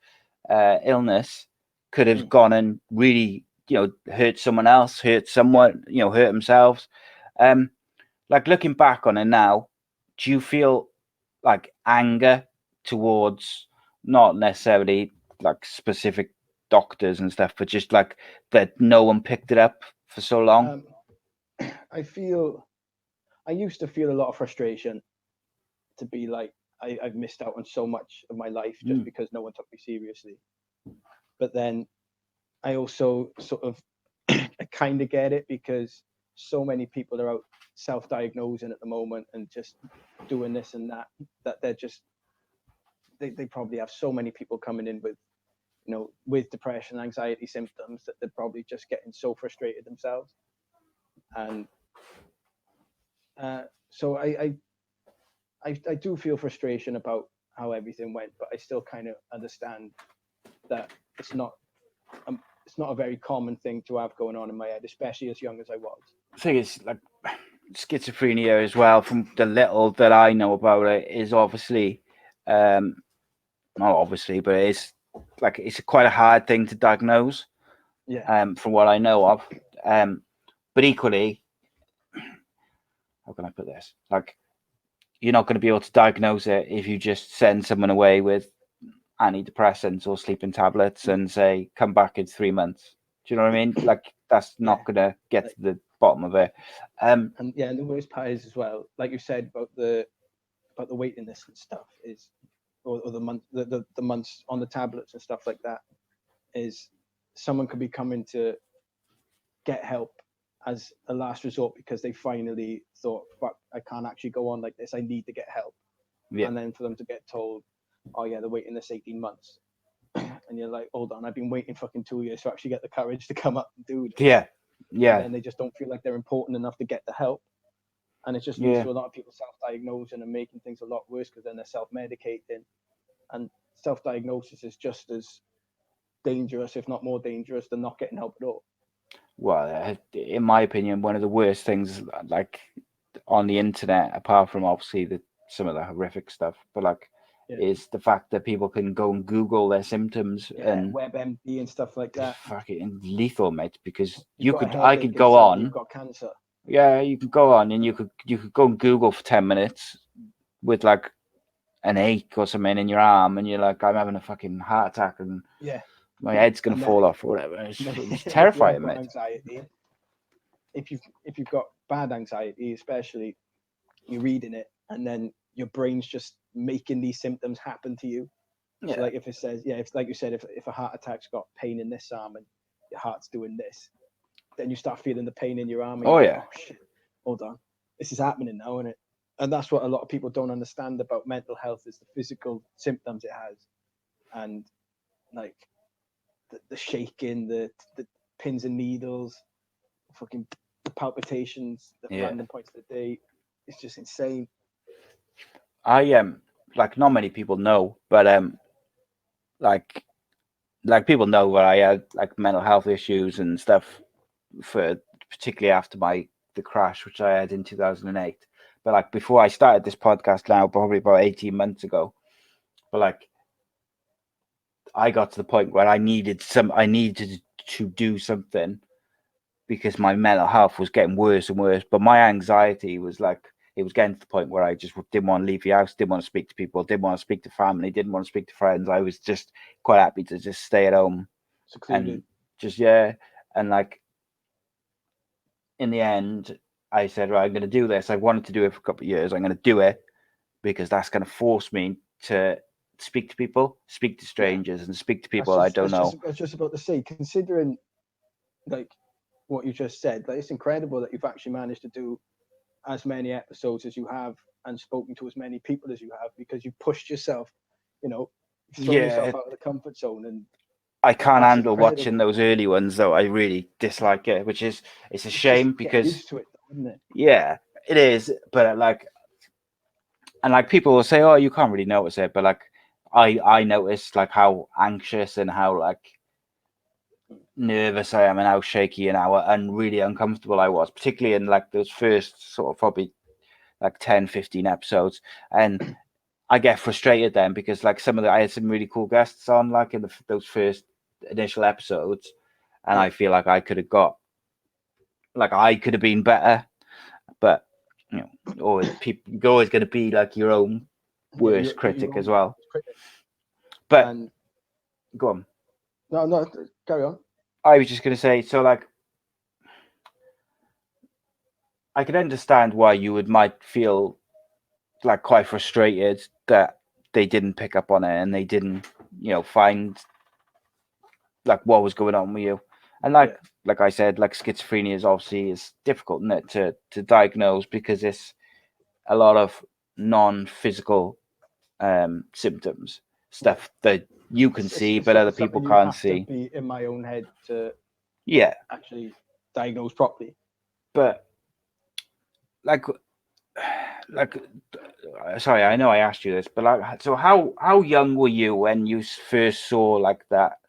illness could have gone and really, hurt someone else, hurt someone, hurt themselves. Like, looking back on it now, do you feel like anger towards not necessarily like specific doctors and stuff, but just like that no one picked it up for so long? I used to feel a lot of frustration, to be like, I've missed out on so much of my life just because no one took me seriously. But then I also sort of I kind of get it, because so many people are out self-diagnosing at the moment and just doing this and that they're just they probably have so many people coming in with with depression, anxiety symptoms, that they're probably just getting so frustrated themselves. And so I I do feel frustration about how everything went, but I still kind of understand that it's not a very common thing to have going on in my head, especially as young as I was. I think it's like schizophrenia as well. From the little that I know about it, is obviously, not obviously, but it's like it's quite a hard thing to diagnose. Yeah. From what I know of, but equally, how can I put this? Like, you're not going to be able to diagnose it if you just send someone away with antidepressants or sleeping tablets and say, come back in 3 months. Do you know what I mean? Like, that's not going to get to the bottom of it. And the worst part is as well, like you said about the waiting list and stuff, is or the months on the tablets and stuff like that, is someone could be coming to get help as a last resort because they finally thought, fuck, I can't actually go on like this, I need to get help. And then for them to get told, oh yeah, they're waiting this 18 months. And you're like, hold on, I've been waiting fucking 2 years to actually get the courage to come up and do this. And then they just don't feel like they're important enough to get the help. And it just leads to a lot of people self-diagnosing and making things a lot worse because then they're self-medicating. And self-diagnosis is just as dangerous, if not more dangerous, than not getting help at all. Well, in my opinion, one of the worst things, like, on the internet, apart from obviously some of the horrific stuff, but like, is the fact that people can go and Google their symptoms and WebMD and stuff like that. Fucking lethal, mate. Because I could go on. You've got cancer. Yeah, you could go on and you could go and Google for 10 minutes with like an ache or something in your arm, and you're like, I'm having a fucking heart attack and my head's gonna fall off or whatever. It's terrifying, mate. Anxiety. If you've got bad anxiety, especially, you're reading it and then your brain's just making these symptoms happen to you. So like if it says, if like you said, if a heart attack's got pain in this arm and your heart's doing this, then you start feeling the pain in your arm. And oh shit, hold on, this is happening now, isn't it? And that's what a lot of people don't understand about mental health, is the physical symptoms it has, and like the shaking, the pins and needles, fucking the palpitations, the random points of the day. It's just insane. I like, not many people know, but like people know that I had like mental health issues and stuff, for particularly after the crash which I had in 2008. But like before I started this podcast now, probably about 18 months ago, but like I got to the point where I needed to do something because my mental health was getting worse and worse. But my anxiety was like, it was getting to the point where I just didn't want to leave the house, didn't want to speak to people, didn't want to speak to family, didn't want to speak to friends. I was just quite happy to just stay at home. Secluded. And just, and like, in the end, I said, right, I'm going to do this. I wanted to do it for a couple of years. I'm going to do it because that's going to force me to speak to people, speak to strangers, and speak to people I don't know. I was just about to say, considering like what you just said, like, it's incredible that you've actually managed to do as many episodes as you have and spoken to as many people as you have, because you pushed yourself, thrown yourself out of the comfort zone. And I can't handle watching those early ones, though. I really dislike it, it's a shame because used to it, isn't it? Yeah, it is. But like people will say, oh, you can't really notice it, but like I noticed like how anxious and how like nervous I am and how shaky and how really uncomfortable I was, particularly in like those first sort of probably like 10-15 episodes. And I get frustrated then because like I had some really cool guests on like in those first initial episodes, and I feel like I could have been better. But always you're always going to be like your own worst critic as well. But go on. No, carry on. I was just going to say, so like, I can understand why you might feel like quite frustrated that they didn't pick up on it and they didn't, find like what was going on with you. And like I said, like schizophrenia is difficult, isn't it, to diagnose, because it's a lot of non-physical symptoms, stuff that you can see but other people can't see. To be in my own head to yeah actually diagnose properly. But like like, sorry, I know I asked you this, but like, so how young were you when you first saw like that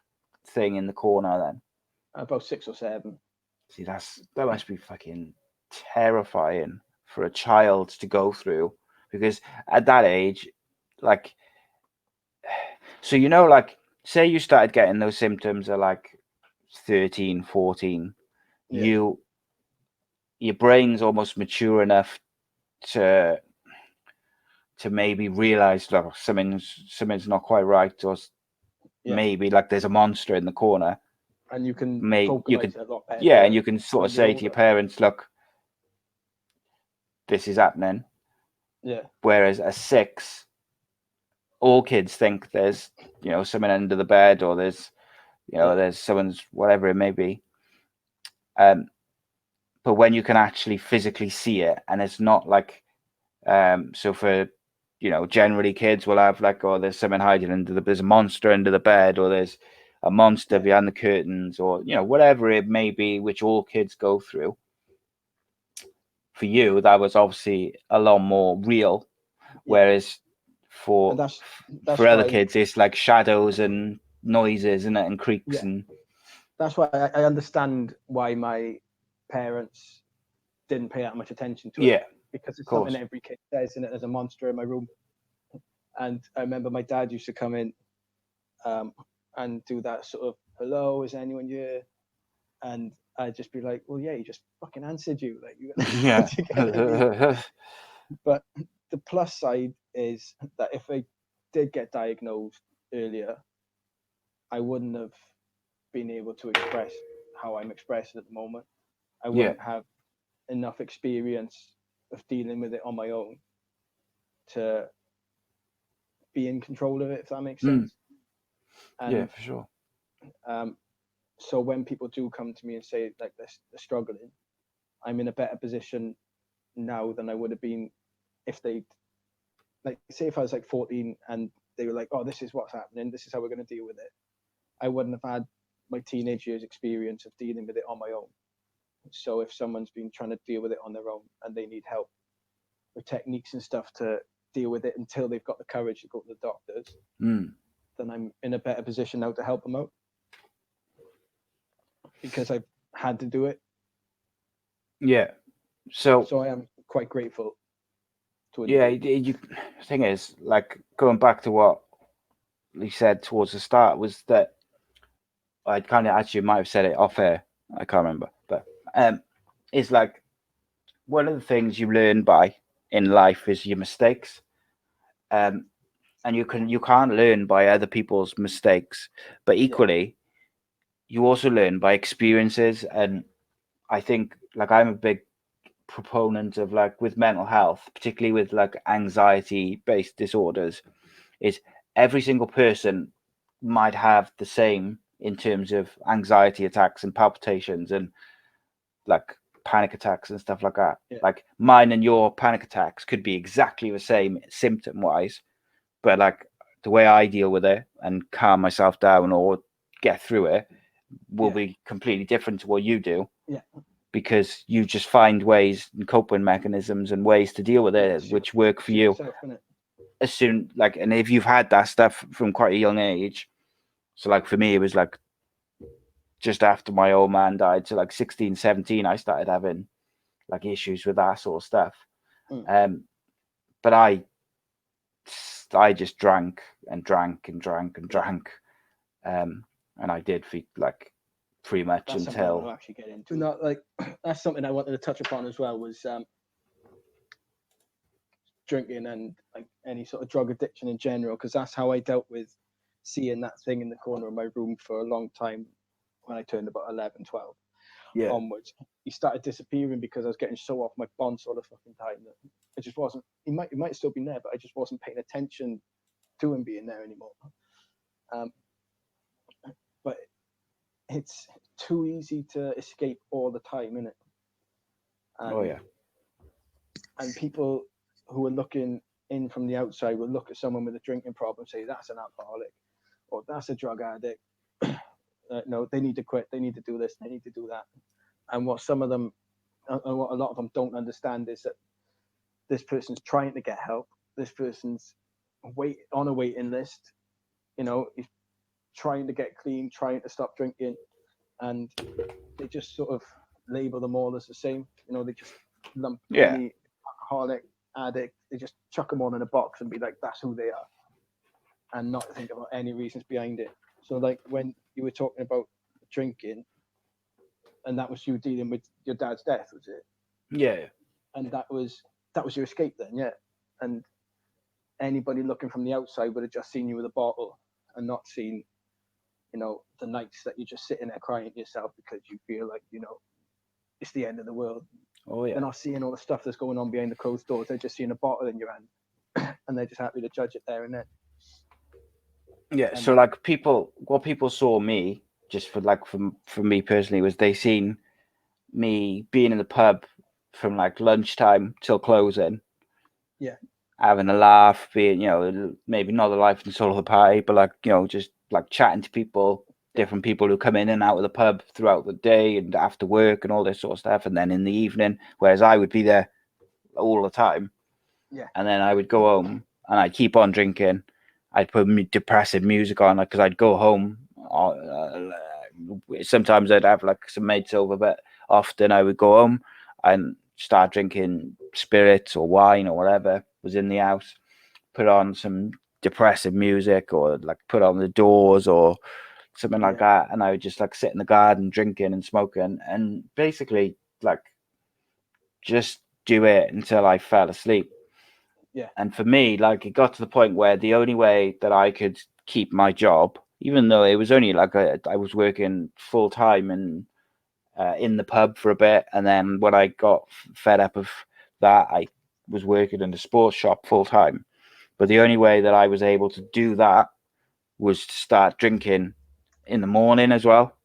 thing in the corner? Then About 6 or 7. see, that must be fucking terrifying for a child to go through, because at that age, like, so like, say you started getting those symptoms at like 13, 14, Yeah. your brain's almost mature enough to maybe realize like something's not quite right, or Yeah. maybe like there's a monster in the corner. And you can Maybe you vocalize could, it a lot better. yeah, and you can sort of when you're say to your older. parents, look, this is happening. Yeah. Whereas at 6, all kids think there's someone under the bed, or there's there's someone's, whatever it may be. But when you can actually physically see it, and it's not like, so for generally kids will have like, oh, there's someone hiding there's a monster under the bed, or there's a monster behind the curtains, or whatever it may be, which all kids go through. For you, that was obviously a lot more real, whereas for that's other why, kids, it's like shadows and noises and creaks. And that's why I understand why my parents didn't pay that much attention to it, because it's something every kid says, and there's a monster in my room. And I remember my dad used to come in and do that sort of, hello, is anyone here? And I'd just be like, well, yeah, he just fucking answered you. Like, But the plus side is that if I did get diagnosed earlier, I wouldn't have been able to express how I'm expressing at the moment. I wouldn't have enough experience of dealing with it on my own to be in control of it, if that makes sense. And, for sure. So when people do come to me and say like they're struggling, I'm in a better position now than I would have been if they, like, say if I was like 14 and they were like, oh, this is what's happening, this is how we're going to deal with it. I wouldn't have had my teenage years experience of dealing with it on my own. So if someone's been trying to deal with it on their own and they need help with techniques and stuff to deal with it until they've got the courage to go to the doctors, then I'm in a better position now to help them out, because I've had to do it. Yeah. So I am quite grateful to it. Yeah, the thing is, like, going back to what you said towards the start, was that I kind of actually might have said it off air. I can't remember, but it's like, one of the things you learn by in life is your mistakes, and you can't learn by other people's mistakes, but equally, you also learn by experiences. And I think, like, I'm a big proponent of, like, with mental health, particularly with like anxiety based disorders, is every single person might have the same in terms of anxiety attacks and palpitations and like panic attacks and stuff like that. Like, mine and your panic attacks could be exactly the same symptom wise, but like the way I deal with it and calm myself down or get through it will be completely different to what you do. Because you just find ways and coping mechanisms and ways to deal with it which work for you. As soon, like, and if you've had that stuff from quite a young age, so like for me, it was like just after my old man died, so like 16, 17, I started having like issues with that sort of stuff. But I just drank and drank and drank and drank, and I did for like pretty much that's until I'll actually get into. Not like that's something I wanted to touch upon as well, was drinking and like any sort of drug addiction in general, because that's how I dealt with seeing that thing in the corner of my room for a long time when I turned about 11, 12 onwards. He started disappearing because I was getting so off my bonds all the fucking time that I just wasn't, he might still be there, but I just wasn't paying attention to him being there anymore. But it's too easy to escape all the time, isn't it? And, and people who are looking in from the outside will look at someone with a drinking problem and say, that's an alcoholic, or that's a drug addict. No, they need to quit, they need to do this, they need to do that. And what some of them, and what a lot of them don't understand is that this person's trying to get help. This person's on a waiting list. You know, he's trying to get clean, trying to stop drinking, and they just sort of label them all as the same. You know, they just lump any alcoholic, addict, they just chuck them all in a box and be like, that's who they are, and not think about any reasons behind it. So like when you were talking about drinking, and that was you dealing with your dad's death, was it? Yeah. And that was your escape then, yeah. And anybody looking from the outside would have just seen you with a bottle and not seen, you know, the nights that you're just sitting there crying to yourself because you feel like, you know, it's the end of the world. Oh yeah. They're not seeing all the stuff that's going on behind the closed doors. They're just seeing a bottle in your hand, and they're just happy to judge it there and then. Yeah. So like what people saw me, just for like for me personally, was they seen me being in the pub from like lunchtime till closing. Yeah. Having a laugh, being, you know, maybe not the life and soul of the party, but like, you know, just like chatting to people, different people who come in and out of the pub throughout the day and after work and all this sort of stuff. And then in the evening, whereas I would be there all the time. Yeah. And then I would go home and I'd keep on drinking. I'd put depressive music on, like, because I'd go home. Sometimes I'd have like some mates over, but often I would go home and start drinking spirits or wine or whatever was in the house, put on some depressive music or like put on the Doors or something like that, and I would just like sit in the garden drinking and smoking and basically like just do it until I fell asleep. Yeah. And for me, like, it got to the point where the only way that I could keep my job, even though it was only like I was working full time and in the pub for a bit, and then when I got fed up of that, I was working in the sports shop full time. But the only way that I was able to do that was to start drinking in the morning as well,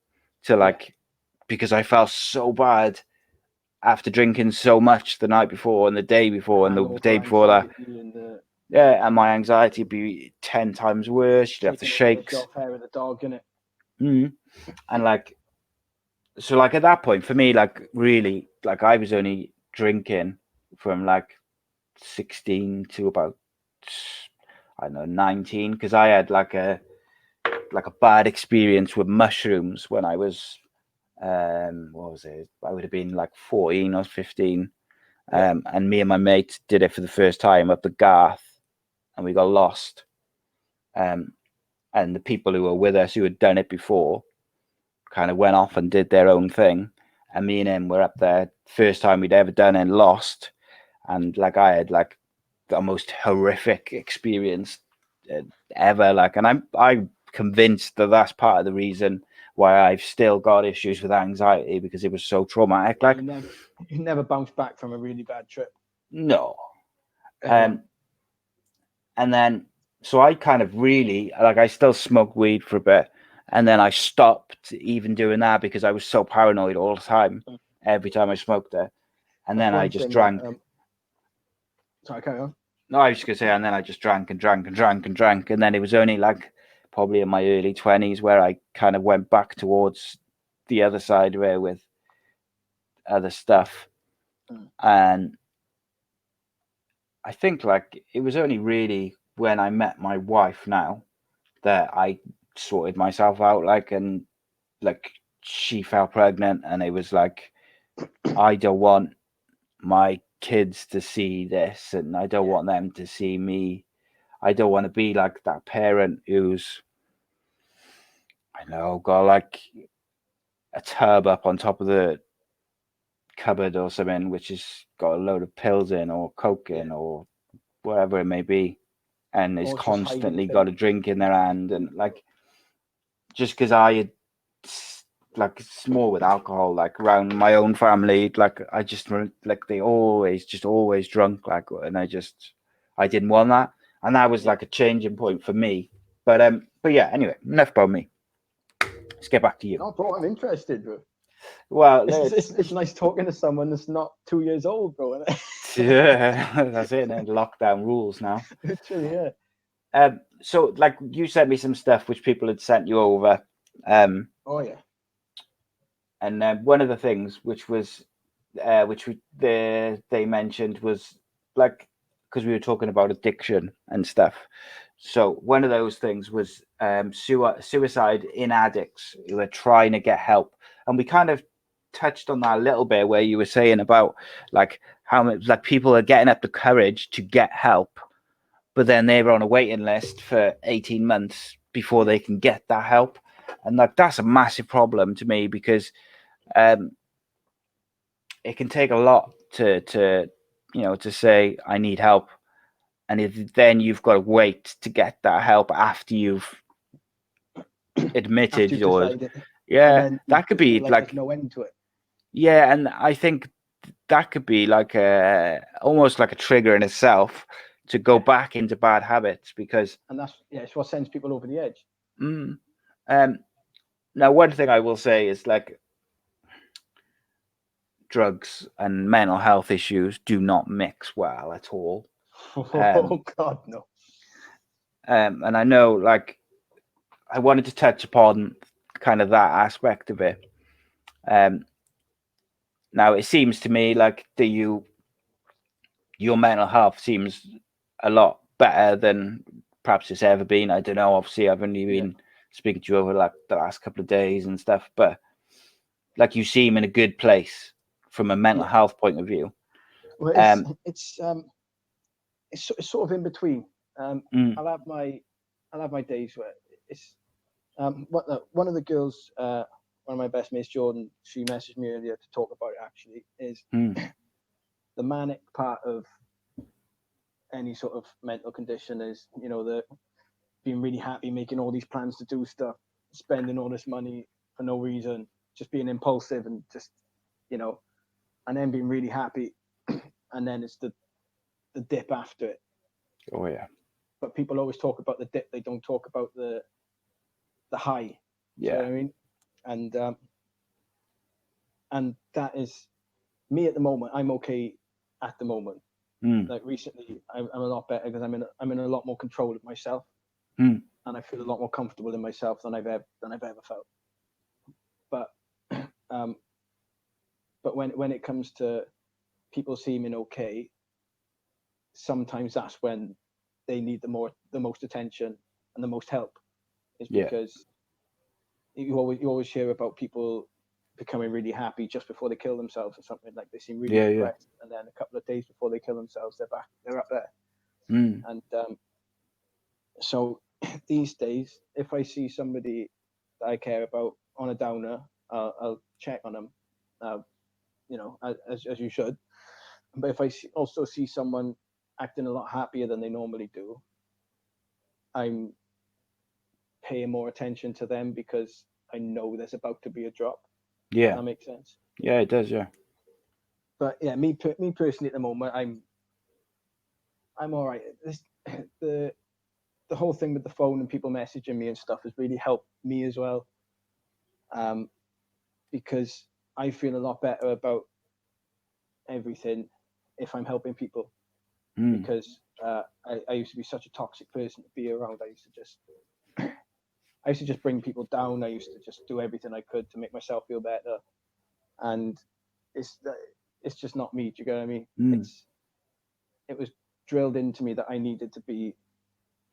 to like, because I felt so bad after drinking so much the night before and the day before and the day before that. And my anxiety would be 10 times worse. You'd have the shakes. Hair of the dog, innit? And like, so like at that point for me, like really, like I was only drinking from like 16 to about, I don't know, 19, because I had like a bad experience with mushrooms when I was what was it? I would have been like 14 or 15. And me and my mate did it for the first time up the Garth, and we got lost. And the people who were with us who had done it before kind of went off and did their own thing. And me and him were up there, first time we'd ever done it, lost. And like I had like the most horrific experience ever. Like, and I'm convinced that that's part of the reason why I've still got issues with anxiety, because it was so traumatic. Like, you never bounced back from a really bad trip. No. And then, so I kind of really, like, I still smoked weed for a bit, and then I stopped even doing that because I was so paranoid all the time, every time I smoked it. And then I just drank. Sorry, carry on. No, I was just going to say, and then I just drank and drank and drank and drank. And then it was only like probably in my early 20s where I kind of went back towards the other side of it with other stuff. And I think like it was only really when I met my wife now that I sorted myself out, like, and like she fell pregnant, and it was like, I don't want my kids to see this, and I don't want them to see me. I don't want to be like that parent who's, I know, got like a tub up on top of the cupboard or something, which has got a load of pills in or coke in or whatever it may be, and is constantly got a drink in their hand. And like, just because I had like, it's more with alcohol, like around my own family, like I just like they always drunk, like, and I didn't want that, and that was like a changing point for me. But yeah, anyway, enough about me. Let's get back to you. Oh, bro, I'm interested, bro. Well, it's nice talking to someone that's not 2 years old, bro. Yeah, that's it. And lockdown rules now. Literally, yeah. So like you sent me some stuff which people had sent you over. Oh yeah. And one of the things which was they mentioned was like, because we were talking about addiction and stuff. So one of those things was suicide in addicts who are trying to get help. And we kind of touched on that a little bit, where you were saying about like how much like people are getting up the courage to get help, but then they're on a waiting list for 18 months before they can get that help. And like, that's a massive problem to me, because it can take a lot to to say I need help, and then you've got to wait to get that help after you've admitted After you've or decided, and yeah, then that could be like there's no end to it. yeah, and I think that could be like almost like a trigger in itself to go back into bad habits, because and it's what sends people over the edge. Now one thing I will say is like drugs and mental health issues do not mix well at all. Oh God, no. And I know, like, I wanted to touch upon kind of that aspect of it. Now it seems to me like your mental health seems a lot better than perhaps it's ever been. I don't know. Obviously, I've only been speaking to you over like the last couple of days and stuff, but like, you seem in a good place from a mental health point of view. Well, it's sort of in between. I'll have my days where it's one of the girls, one of my best mates, Jordan, she messaged me earlier to talk about it. Actually, is the manic part of any sort of mental condition is, the being really happy, making all these plans to do stuff, spending all this money for no reason, just being impulsive and just, and then being really happy, and then it's the dip after it. Oh yeah. But people always talk about the dip; they don't talk about the high. Yeah. You know what I mean? And that is me at the moment. I'm okay at the moment. Like recently, I'm a lot better because I'm in a lot more control of myself, and I feel a lot more comfortable in myself than I've ever felt. But but when it comes to people seeming okay, sometimes that's when they need the most attention and the most help, is because you always hear about people becoming really happy just before they kill themselves or something. Like, they seem really depressed, and then a couple of days before they kill themselves, they're up there. And so these days, if I see somebody that I care about on a downer, I'll check on them, as you should. But if I also see someone acting a lot happier than they normally do, I'm paying more attention to them, because I know there's about to be a drop. Yeah. Does that make sense? Yeah, it does. Yeah. But yeah, me personally at the moment, I'm all right. The whole thing with the phone and people messaging me and stuff has really helped me as well. Because I feel a lot better about everything if I'm helping people. Because I used to be such a toxic person to be around. I used to just bring people down. I used to just do everything I could to make myself feel better, and it's just not me. Do you get what I mean? It was drilled into me that I needed to be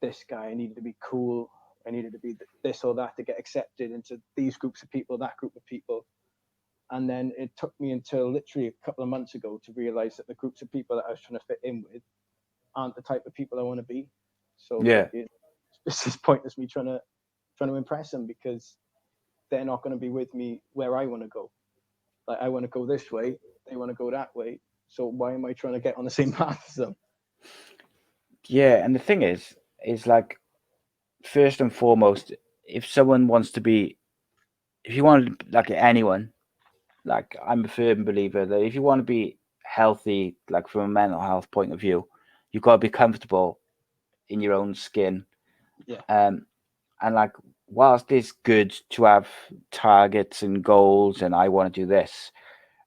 this guy. I needed to be cool. I needed to be this or that to get accepted into these groups of people, that group of people. And then it took me until literally a couple of months ago to realize that the groups of people that I was trying to fit in with aren't the type of people I want to be. So it's just pointless me trying to impress them, because they're not going to be with me where I want to go. Like, I want to go this way, they want to go that way. So why am I trying to get on the same path as them? Yeah, and the thing is like, first and foremost, if you want, like, anyone, like, I'm a firm believer that if you want to be healthy, like from a mental health point of view, you've got to be comfortable in your own skin. Yeah. And like, whilst it's good to have targets and goals, and I want to do this,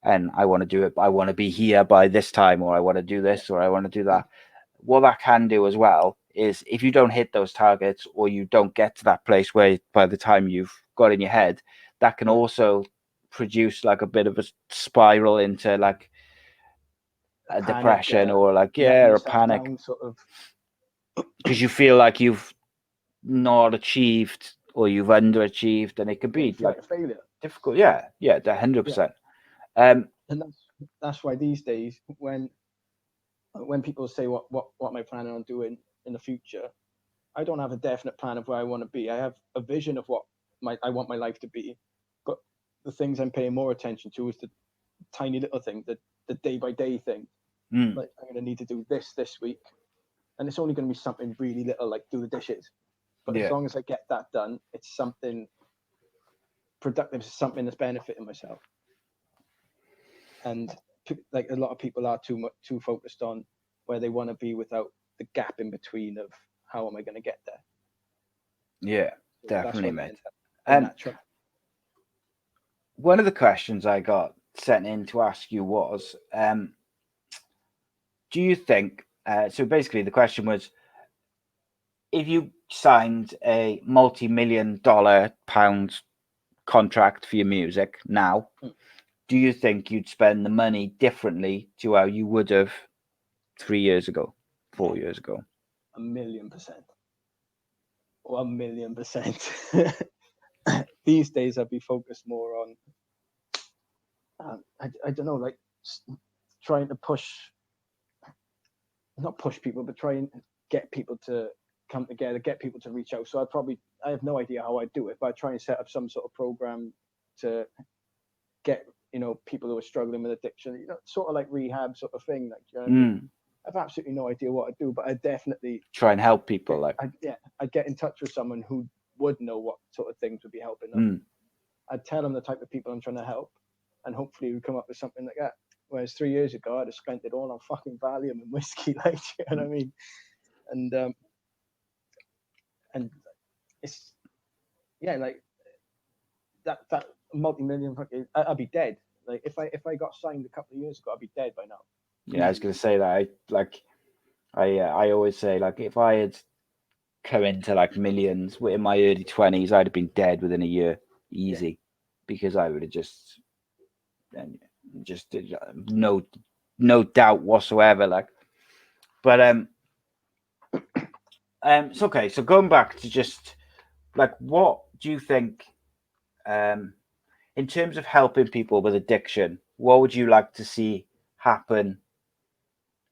and I want to do it, I want to be here by this time, or I want to do this, or I want to do that. What that can do as well is, if you don't hit those targets, or you don't get to that place where by the time you've got in your head, that can also produce like a bit of a spiral into like a depression or like or panic, down, sort of, because you feel like you've not achieved or you've underachieved, and it could be like a failure. Difficult. 100%. And that's why these days when people say what am I planning on doing in the future, I don't have a definite plan of where I want to be. I have a vision of what I want my life to be, but the things I'm paying more attention to is the tiny little thing, the day by day thing. Like, I'm going to need to do this week, and it's only going to be something really little, like do the dishes. But as long as I get that done, it's something productive, something that's benefiting myself. And like a lot of people are too focused on where they want to be without the gap in between of how am I going to get there. Yeah, definitely, mate. One of the questions I got sent in to ask you was, do you think, so basically the question was, if you signed a multi-million-dollar contract for your music now, do you think you'd spend the money differently to how you would have 3 years ago, 4 years ago? 1,000,000%. 1,000,000%. These days I'd be focused more on, I don't know, like trying to not push people, but try and get people to come together, get people to reach out. So I have no idea how I'd do it, but I'd try and set up some sort of program to get, people who are struggling with addiction, sort of like rehab sort of thing. Like, I mean? I've absolutely no idea what I'd do, but I'd definitely try and help people. I'd get in touch with someone who would know what sort of things would be helping them. I'd tell them the type of people I'm trying to help, and hopefully we'd come up with something like that. Whereas 3 years ago, I'd have spent it all on fucking Valium and whiskey, like, you know what I mean? And it's, like that multi-million fucking, I'd be dead. Like if I got signed a couple of years ago, I'd be dead by now. Yeah, I was going to say that. I always say, like, if I had come into like millions in my early 20s, I'd have been dead within a year, easy, because I would have just no doubt whatsoever. Like, but it's okay. So going back to just like, what do you think, in terms of helping people with addiction, what would you like to see happen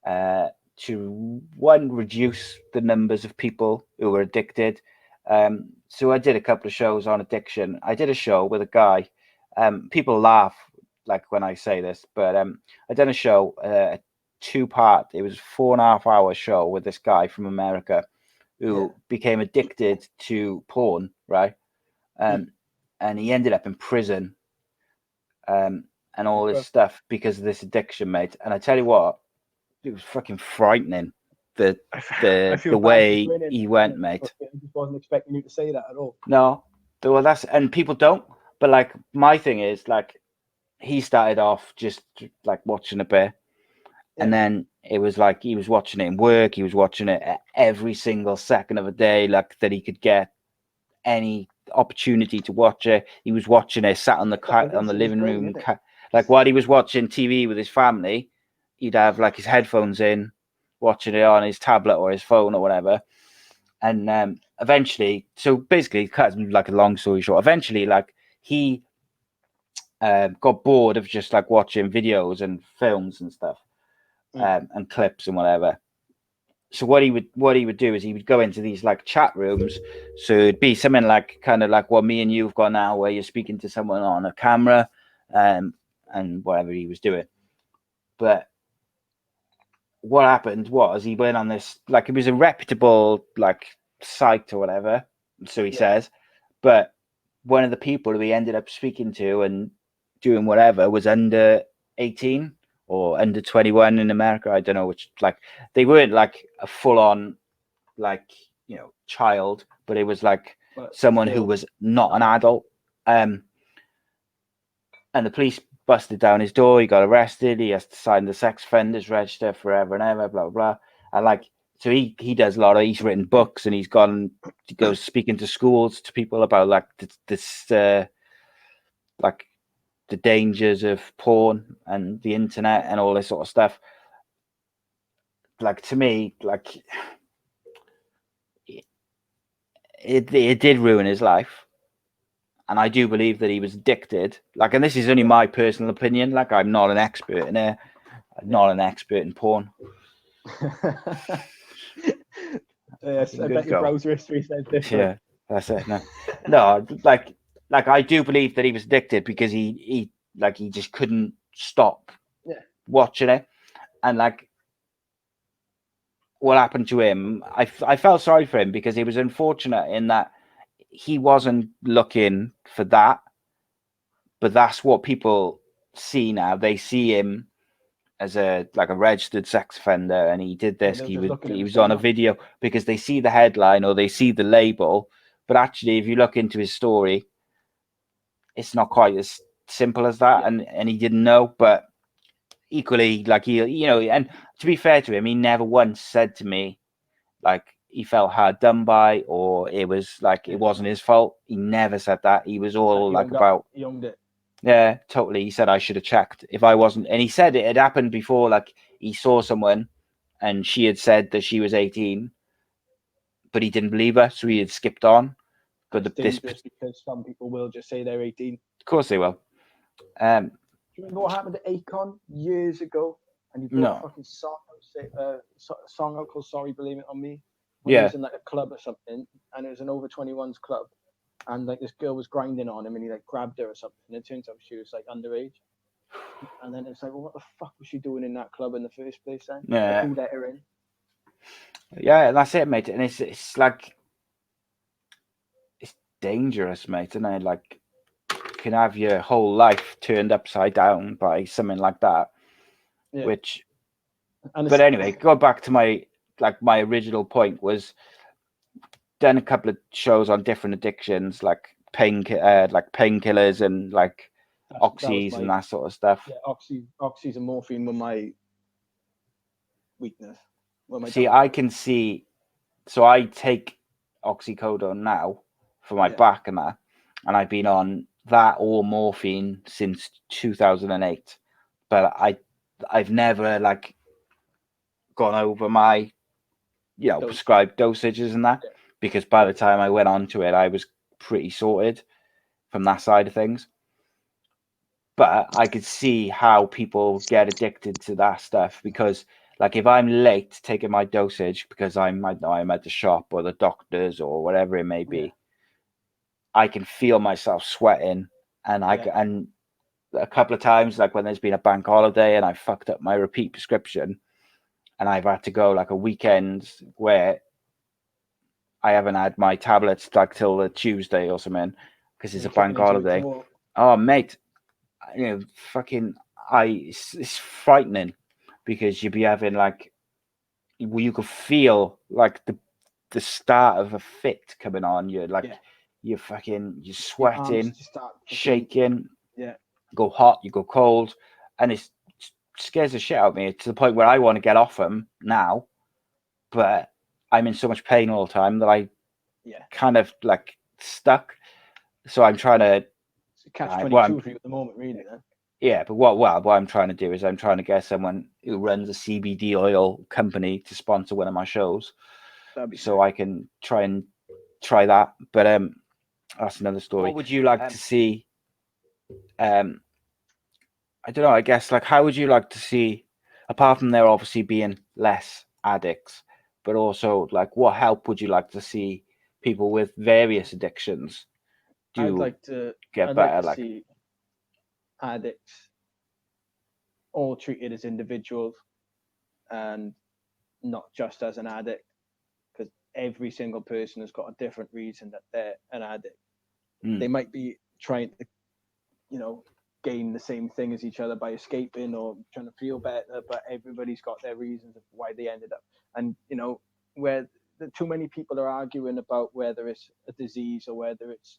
to, one, reduce the numbers of people who are addicted? So I did a couple of shows on addiction. I did a show with a guy. People laugh like when I say this, but I done a show, a 2-part. It was a 4.5-hour show with this guy from America who became addicted to porn, right? And he ended up in prison, and all this stuff because of this addiction, mate. And I tell you what, it was fucking frightening, the way he went, mate. I just wasn't expecting you to say that at all. No, well, and people don't. But like, my thing is, like, he started off just like watching a bit, and then it was like he was watching it in work. He was watching it every single second of the day, like that he could get any opportunity to watch it. He was watching it sat on the living room, like while he was watching TV with his family. He'd have like his headphones in, watching it on his tablet or his phone or whatever. And eventually, so basically, cut like a long story short, eventually, like, he got bored of just like watching videos and films and stuff, and clips and whatever. So what he would do is he would go into these like chat rooms. So it'd be something like kind of like what me and you've got now, where you're speaking to someone on a camera, and whatever he was doing. But what happened was he went on this, like, it was a reputable like site or whatever, so he says, but one of the people who he ended up speaking to and doing whatever was under 18 or under 21 in America. I don't know which, like, they weren't like a full-on like, child, but it was like someone who was not an adult. And the police busted down his door. He got arrested. He has to sign the sex offenders register forever and ever, blah, blah, blah. And like, so he does a lot of, he's written books, and he goes speaking to schools, to people about like this like the dangers of porn and the internet and all this sort of stuff. like to me, like it did ruin his life. And I do believe that he was addicted. Like, and this is only my personal opinion. Like, I'm not an expert in it. I'm not an expert in porn. Yes, I bet your browser history says different. Yeah, that's it. No, like I do believe that he was addicted because he just couldn't stop watching it. And like, what happened to him, I felt sorry for him because he was unfortunate in that he wasn't looking for that, but that's what people see now. They see him as a registered sex offender, and he did this. He was on a video because they see the headline or they see the label, but actually, if you look into his story, it's not quite as simple as that. And he didn't know, but equally, like and to be fair to him, he never once said to me like he felt hard done by, or it was like it wasn't his fault. He never said that. He was all like about younged it. Yeah, totally. He said I should have checked if I wasn't, and he said it had happened before. Like he saw someone, and she had said that she was 18, but he didn't believe her, so he had skipped on. But because some people will just say they're 18. Of course they will. Do you remember what happened to Akon years ago? And he brought a fucking song out called "Sorry, Blame It on Me." When he was in like a club or something, and it was an over 21s club, and like this girl was grinding on him, and he like grabbed her or something, and it turns out she was like underage. And then it's like, well, what the fuck was she doing in that club in the first place then? Yeah. Like, who let her in? Yeah, that's it, mate. And it's like it's dangerous, mate. And like you can have your whole life turned upside down by something like that. Yeah. But anyway, go back to my original point was done a couple of shows on different addictions, like painkillers and like oxys and that sort of stuff. Yeah, oxys and morphine were my weakness. I can see. So I take oxycodone now for my back and that, and I've been on that or morphine since 2008. But I've never like gone over my prescribed dosages and that, because by the time I went on to it, I was pretty sorted from that side of things. But I could see how people get addicted to that stuff, because like if I'm late taking my dosage because I'm at the shop or the doctor's or whatever it may be, I can feel myself sweating, and and a couple of times, like when there's been a bank holiday and I fucked up my repeat prescription, and I've had to go like a weekend where I haven't had my tablets like till the Tuesday or something because it's a bank holiday. Oh, mate, it's frightening, because you'd be having like, you could feel like the start of a fit coming on. You're like, you're sweating, shaking, go hot, you go cold, and it scares the shit out of me to the point where I want to get off them now, but I'm in so much pain all the time that I kind of like stuck. So I'm trying to catch 22 for you at the moment, really. Then. Yeah, but what I'm trying to do is I'm trying to get someone who runs a CBD oil company to sponsor one of my shows, so I can try that. But that's another story. What would you like to see? I don't know. I guess like, how would you like to see, apart from there obviously being less addicts, but also like, what help would you like to see people with various addictions do? I'd like to see addicts all treated as individuals and not just as an addict, because every single person has got a different reason that they're an addict. They might be trying to, gain the same thing as each other by escaping or trying to feel better, but everybody's got their reasons of why they ended up. And where too many people are arguing about whether it's a disease or whether it's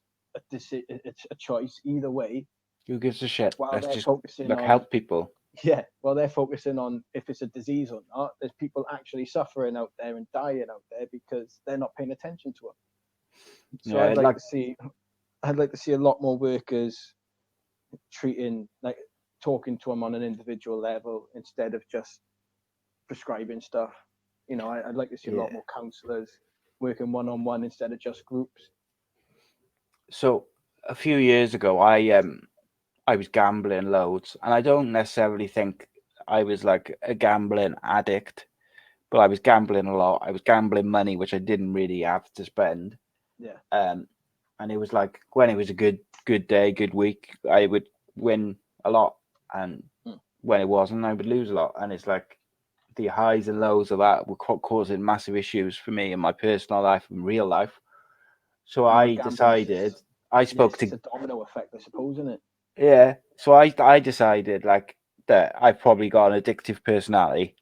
a choice. Either way, who gives a shit? Let's just help people. Yeah, well, they're focusing on if it's a disease or not. There's people actually suffering out there and dying out there because they're not paying attention to it. So I'd like to see a lot more workers talking to them on an individual level instead of just prescribing stuff. You know, I'd like to see a lot more counsellors working one-on-one instead of just groups. So a few years ago, I was gambling loads, and I don't necessarily think I was like a gambling addict, but I was gambling a lot. I was gambling money which I didn't really have to spend. Yeah. And it was like when it was a good day, good week, I would win a lot, and when it wasn't, I would lose a lot. And it's like the highs and lows of that were causing massive issues for me in my personal life and real life. So I decided, I spoke to... It's a domino effect, I suppose, isn't it? Yeah. So I decided like that I've probably got an addictive personality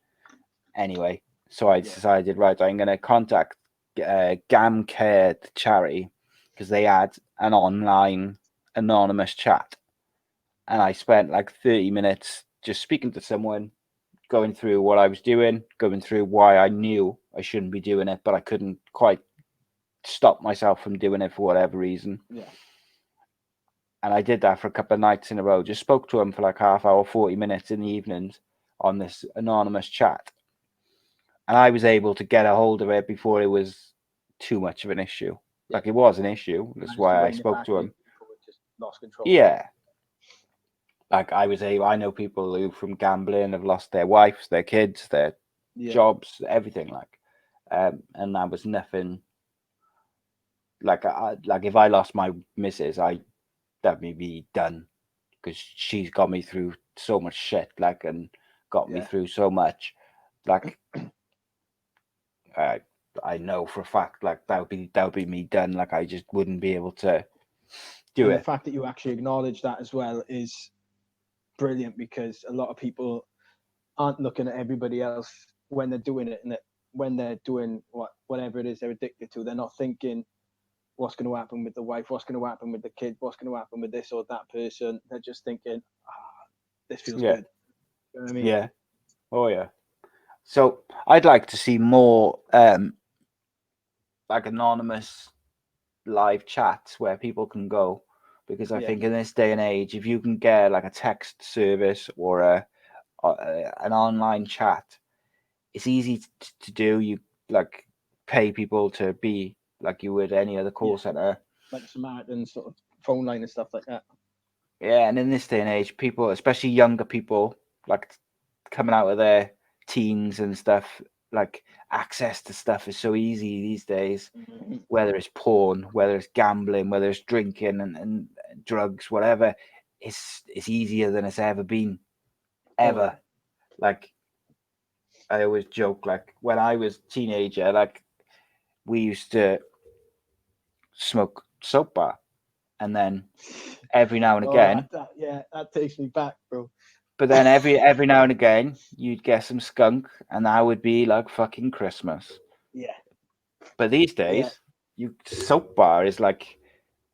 anyway. So I decided, right, I'm going to contact Gam Care, the charity, because they had an online anonymous chat. And I spent like 30 minutes just speaking to someone, going through what I was doing, going through why I knew I shouldn't be doing it, but I couldn't quite stop myself from doing it for whatever reason. Yeah. And I did that for a couple of nights in a row. Just spoke to him for like half hour, 40 minutes in the evenings on this anonymous chat. And I was able to get a hold of it before it was too much of an issue. Yeah. Like it was an issue. That's why I spoke to him. Just lost control. Yeah. Like I know people who from gambling have lost their wives, their kids, their jobs, everything like. And that was nothing. Like if I lost my missus, that'd be done, because she's got me through so much shit, like, and got me through so much, like. I know for a fact, like that would be me done. Like I just wouldn't be able to do it. The fact that you actually acknowledge that as well is brilliant, because a lot of people aren't looking at everybody else when they're doing it, and that when they're doing whatever it is they're addicted to, they're not thinking what's going to happen with the wife, what's going to happen with the kid, what's going to happen with this or that person. They're just thinking, this feels good. You know what I mean? Yeah. Oh yeah. So I'd like to see more like anonymous live chats where people can go, because I think in this day and age, if you can get like a text service or an online chat, it's easy to do. You like pay people to be like you would any other call center, like Samaritan sort of phone line and stuff like that. Yeah, and in this day and age, people, especially younger people, like coming out of their teens and stuff, like access to stuff is so easy these days. Mm-hmm. Whether it's porn, whether it's gambling, whether it's drinking and drugs, whatever, it's easier than it's ever been, ever. Like I always joke, like when I was a teenager, like we used to smoke soap bar, and then every now and again, that takes me back, bro. But then every now and again, you'd get some skunk, and that would be like fucking Christmas. Yeah. But these days, soap bar is like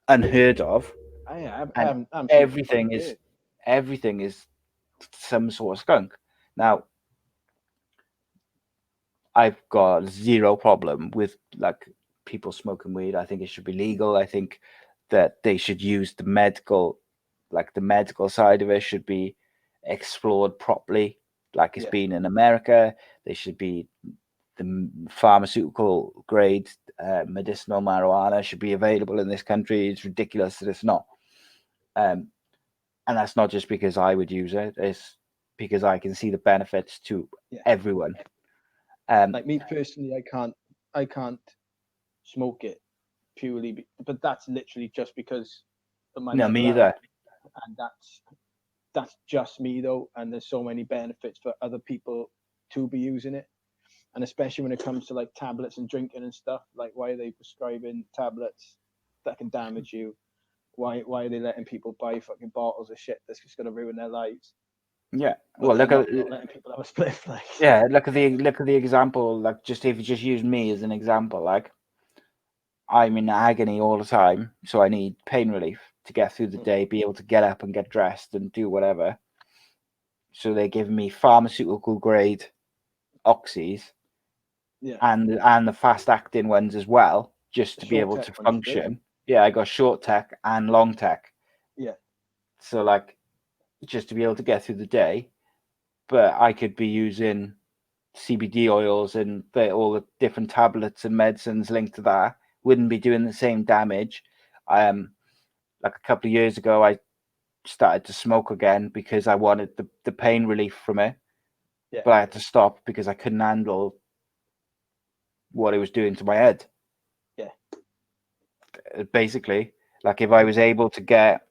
unheard of. I'm everything is some sort of skunk. Now, I've got zero problem with like people smoking weed. I think it should be legal. I think that they should use the medical side of it should be explored properly, like it's been in America. They should be the pharmaceutical grade medicinal marijuana should be available in this country. It's ridiculous that it's not. And that's not just because I would use it. It's because I can see the benefits to everyone. Like me personally, I can't smoke it purely, but that's literally just because of my no, me either. And that's just me though. And there's so many benefits for other people to be using it, and especially when it comes to like tablets and drinking and stuff. Like, why are they prescribing tablets that can damage you? Why are they letting people buy fucking bottles of shit that's just going to ruin their lives? Yeah, but well, look at not letting people have a spliff. Like, yeah, look at the example. Like, just if you just use me as an example, like I'm in agony all the time, so I need pain relief to get through the day, be able to get up and get dressed and do whatever. So they give me pharmaceutical grade oxys, and the fast acting ones as well, just to be able to function. Yeah, I got short tech and long tech. Yeah. So like, just to be able to get through the day, but I could be using CBD oils and all the different tablets and medicines linked to that wouldn't be doing the same damage. Like a couple of years ago, I started to smoke again because I wanted the pain relief from it, but I had to stop because I couldn't handle what it was doing to my head. Yeah. Basically, like if I was able to get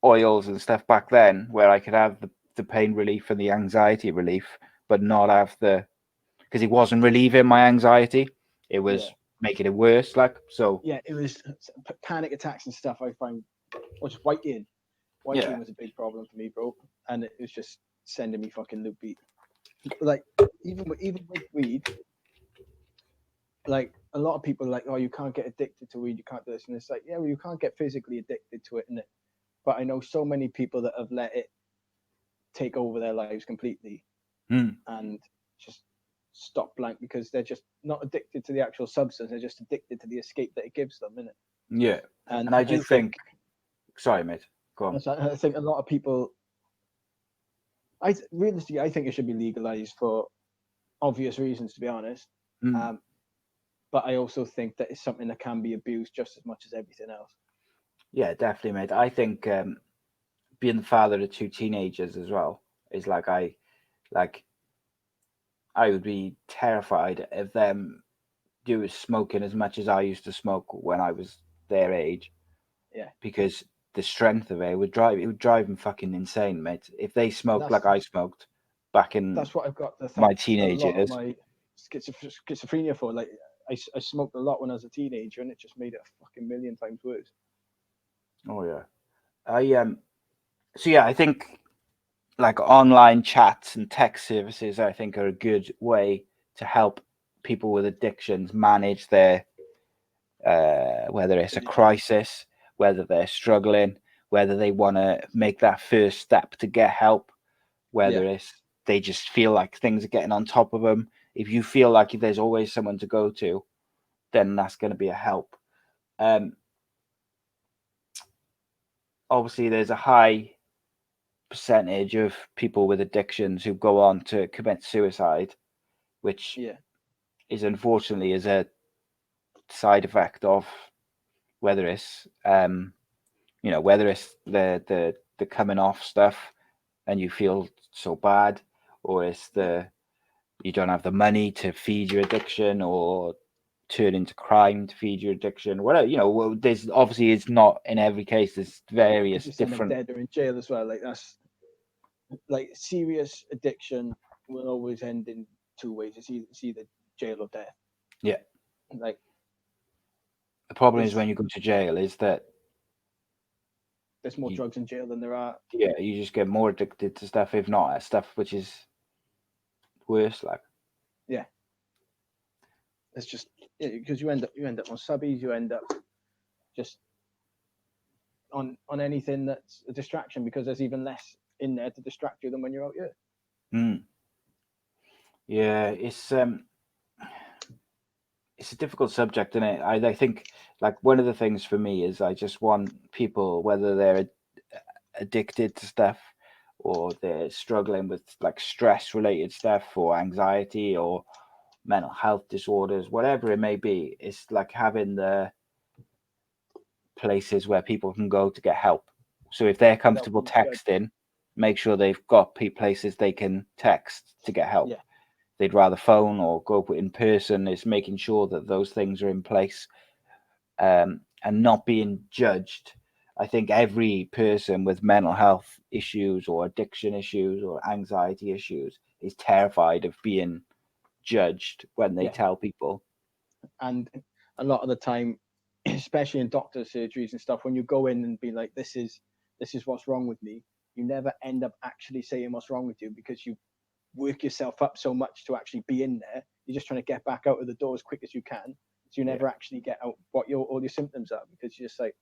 oils and stuff back then where I could have the pain relief and the anxiety relief, but not have because it wasn't relieving my anxiety, it was making it worse. Like, so it was panic attacks and stuff. I find, which whiting was a big problem for me, bro, and it was just sending me fucking loopy. Like even with weed, like a lot of people are like, oh, you can't get addicted to weed, you can't do this, and it's like, yeah, well, you can't get physically addicted to it, innit? But I know so many people that have let it take over their lives completely and just stop blank because they're just not addicted to the actual substance, they're just addicted to the escape that it gives them, innit? Yeah. And I do think sorry, mate, go on. I think a lot of people, realistically, I think it should be legalized for obvious reasons, to be honest. But I also think that it's something that can be abused just as much as everything else. Yeah, definitely, mate. I think being the father of 2 teenagers as well is I would be terrified of them doing smoking as much as I used to smoke when I was their age. Yeah. Because the strength of it would drive them fucking insane, mate. If they smoked like I smoked back in that's what I've got my teenage years. My schizophrenia for. Like I smoked a lot when I was a teenager, and it just made it a fucking million times worse. Oh yeah, so yeah, I think like online chats and text services, I think, are a good way to help people with addictions manage their whether it's a crisis, whether they're struggling, whether they want to make that first step to get help, whether it's they just feel like things are getting on top of them. If you feel like there's always someone to go to, then that's going to be a help. Obviously, there's a high percentage of people with addictions who go on to commit suicide, which is unfortunately is a side effect of whether it's whether it's the coming off stuff and you feel so bad, or it's you don't have the money to feed your addiction or turn into crime to feed your addiction, whatever. There's obviously, it's not in every case, there's various different dead or in jail as well. Like that's like serious addiction will always end in 2 ways. It's either jail or death. Yeah. Like the problem is when you go to jail is that there's more drugs in jail than there are. Yeah, you just get more addicted to stuff, if not stuff which is worse. Like, yeah, it's just because you end up on subbies, you end up just on anything that's a distraction because there's even less in there to distract you than when you're out here. Yeah, it's a difficult subject, isn't it? I think like one of the things for me is I just want people, whether they're addicted to stuff or they're struggling with like stress related stuff or anxiety or mental health disorders, whatever it may be, it's like having the places where people can go to get help. So if they're comfortable texting, make sure they've got places they can text to get help. They'd rather phone or go in person. Is making sure that those things are in place and not being judged. I think every person with mental health issues or addiction issues or anxiety issues is terrified of being judged when they tell people. And a lot of the time, especially in doctor's surgeries and stuff, when you go in and be like, this is what's wrong with me, you never end up actually saying what's wrong with you because you work yourself up so much to actually be in there. You're just trying to get back out of the door as quick as you can. So you never actually get out what all your symptoms are because you just like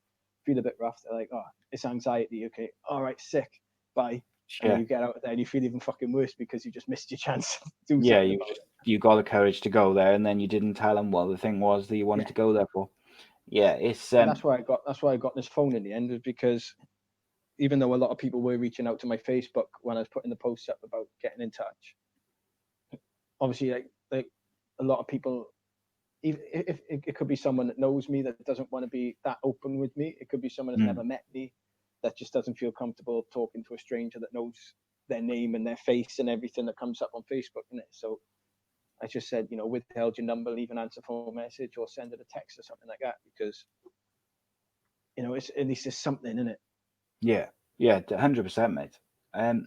feel a bit rough. They're like, oh, it's anxiety. Okay. All right. Sick. Bye. And then you get out of there and you feel even fucking worse because you just missed your chance to do something. You got the courage to go there and then you didn't tell them what the thing was that you wanted to go there for. Yeah. It's that's why I got this phone in the end, was because even though a lot of people were reaching out to my Facebook when I was putting the posts up about getting in touch, obviously, like a lot of people, even if it could be someone that knows me that doesn't want to be that open with me. It could be someone that's never met me that just doesn't feel comfortable talking to a stranger that knows their name and their face and everything that comes up on Facebook. And so I just said, withheld your number, leave an answer phone message or send it a text or something like that, because it's at least there's something in it. Yeah, 100%, mate. And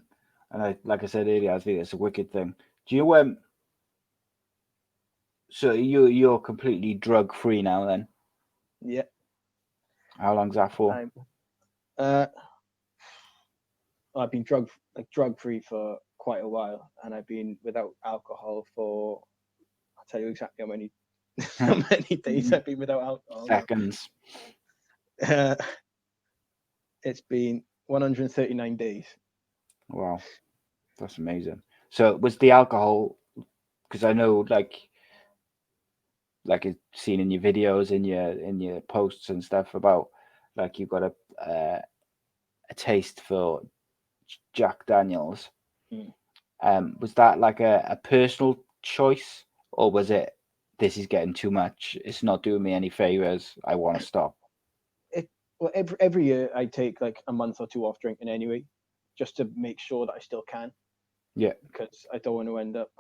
like I said earlier, I think it's a wicked thing. Do you So you're completely drug free now then? Yeah. How long's that for? I've been drug free for quite a while, and I've been without alcohol for, I'll tell you exactly how many days I've been without alcohol. Seconds. It's been 139 days. Wow, that's amazing. So was the alcohol, because I know like it's seen in your videos, in your posts and stuff about like you've got a taste for Jack Daniels. Was that like a personal choice, or was it, this is getting too much, it's not doing me any favors, I want to stop? Well, every year I take like a month or two off drinking anyway, just to make sure that I still can. Yeah. Because I don't want to end up,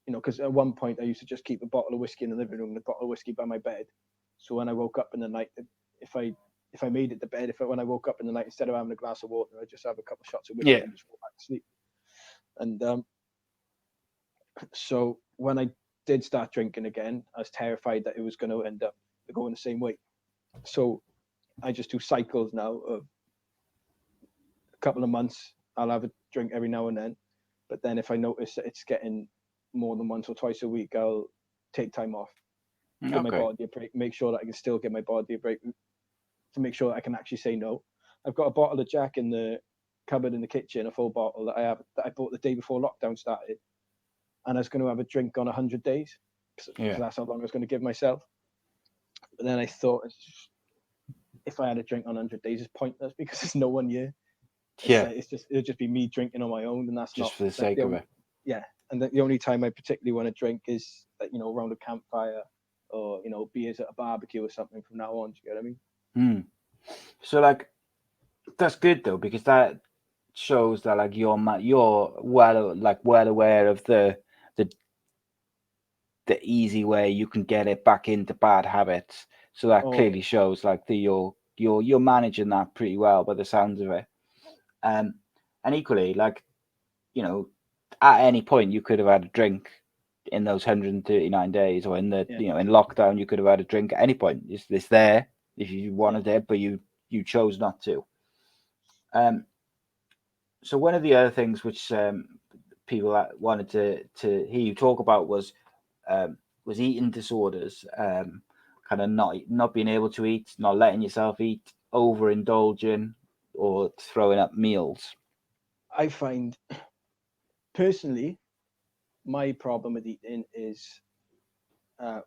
because at one point I used to just keep a bottle of whiskey in the living room and a bottle of whiskey by my bed. So when I woke up in the night, if I made it to bed, when I woke up in the night, instead of having a glass of water, I just have a couple of shots of whiskey and just fall back to sleep. And so when I did start drinking again, I was terrified that it was going to end up going the same way. So I just do cycles now of a couple of months. I'll have a drink every now and then, but then if I notice that it's getting more than once or twice a week, I'll take time off, give my body a break, make sure that I can still give my body a break, to make sure that I can actually say no. I've got a bottle of Jack in the cupboard in the kitchen, a full bottle that I bought the day before lockdown started, and I was going to have a drink on 100 days. So that's how long I was going to give myself. But then I thought, if I had a drink on 100 days, it's pointless because there's no one here. It'll just be me drinking on my own, and that's just not for the sake of it. Yeah, and the only time I particularly want to drink is around a campfire, or beers at a barbecue or something from now on. Do you get what I mean? So like, that's good though, because that shows that like you're well aware of the easy way you can get it back into bad habits. So that clearly shows like you're managing that pretty well by the sounds of it. And equally, like, at any point you could have had a drink in those 139 days, or in the in lockdown you could have had a drink at any point. It's there if you wanted it, but you chose not to. So one of the other things which people wanted to hear you talk about was eating disorders, kind of not being able to eat, not letting yourself eat, overindulging, or throwing up meals. I find personally, my problem with eating is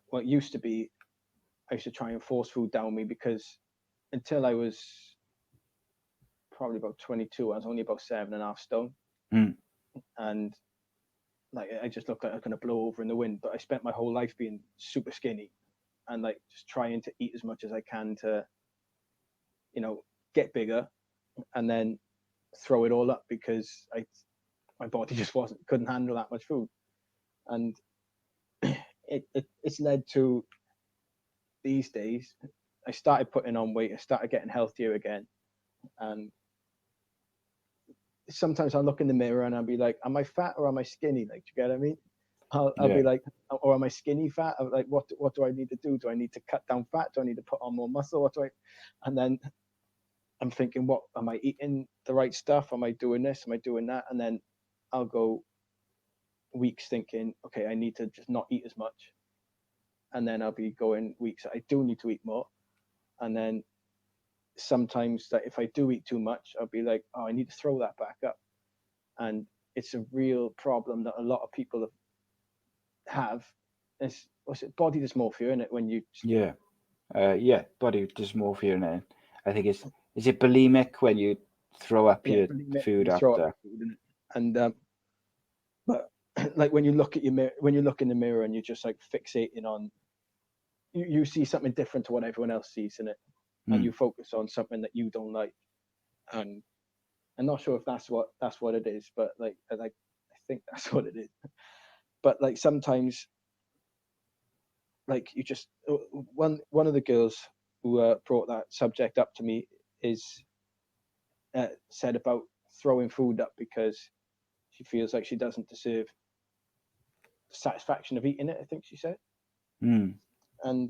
what used to be, I used to try and force food down me, because until I was probably about 22, I was only about 7.5 stone. And like, I just looked like I was going to blow over in the wind. But I spent my whole life being super skinny and like just trying to eat as much as I can to, get bigger and then throw it all up, because my body just couldn't handle that much food. And it's led to these days, I started putting on weight, I started getting healthier again. And sometimes I'll look in the mirror and I'll be like, am I fat or am I skinny? Like, do you get what I mean? I'll be like, or am I skinny fat? I'm like, what do I need to do? Do I need to cut down fat? Do I need to put on more muscle? And then I'm thinking, what am I eating the right stuff? Am I doing this? Am I doing that? And then I'll go weeks thinking, okay, I need to just not eat as much. And then I'll be going weeks I do need to eat more. And then sometimes that if I do eat too much, I'll be like, oh, I need to throw that back up. And it's a real problem that a lot of people have. What's it, body dysmorphia, isn't it? When you body dysmorphia, and I think is it bulimic when you throw up your food after? And but like when you look at your mirror, when you look in the mirror and you're just like fixating on, you see something different to what everyone else sees in it, and you focus on something that you don't like. And I'm not sure if that's what it is, but like I think that's what it is. But like sometimes, like you just one of the girls who brought that subject up to me is said about throwing food up because she feels like she doesn't deserve the satisfaction of eating it, I think she said. And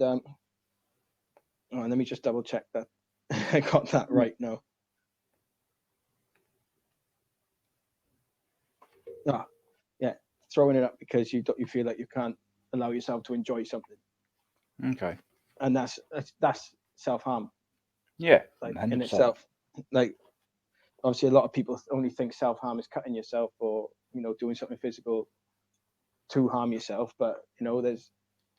let me just double check that I got that right now. Yeah, throwing it up because you feel like you can't allow yourself to enjoy something. Okay. And that's self-harm. Yeah, like 100%. in itself. Like obviously a lot of people only think self-harm is cutting yourself or doing something physical to harm yourself, but there's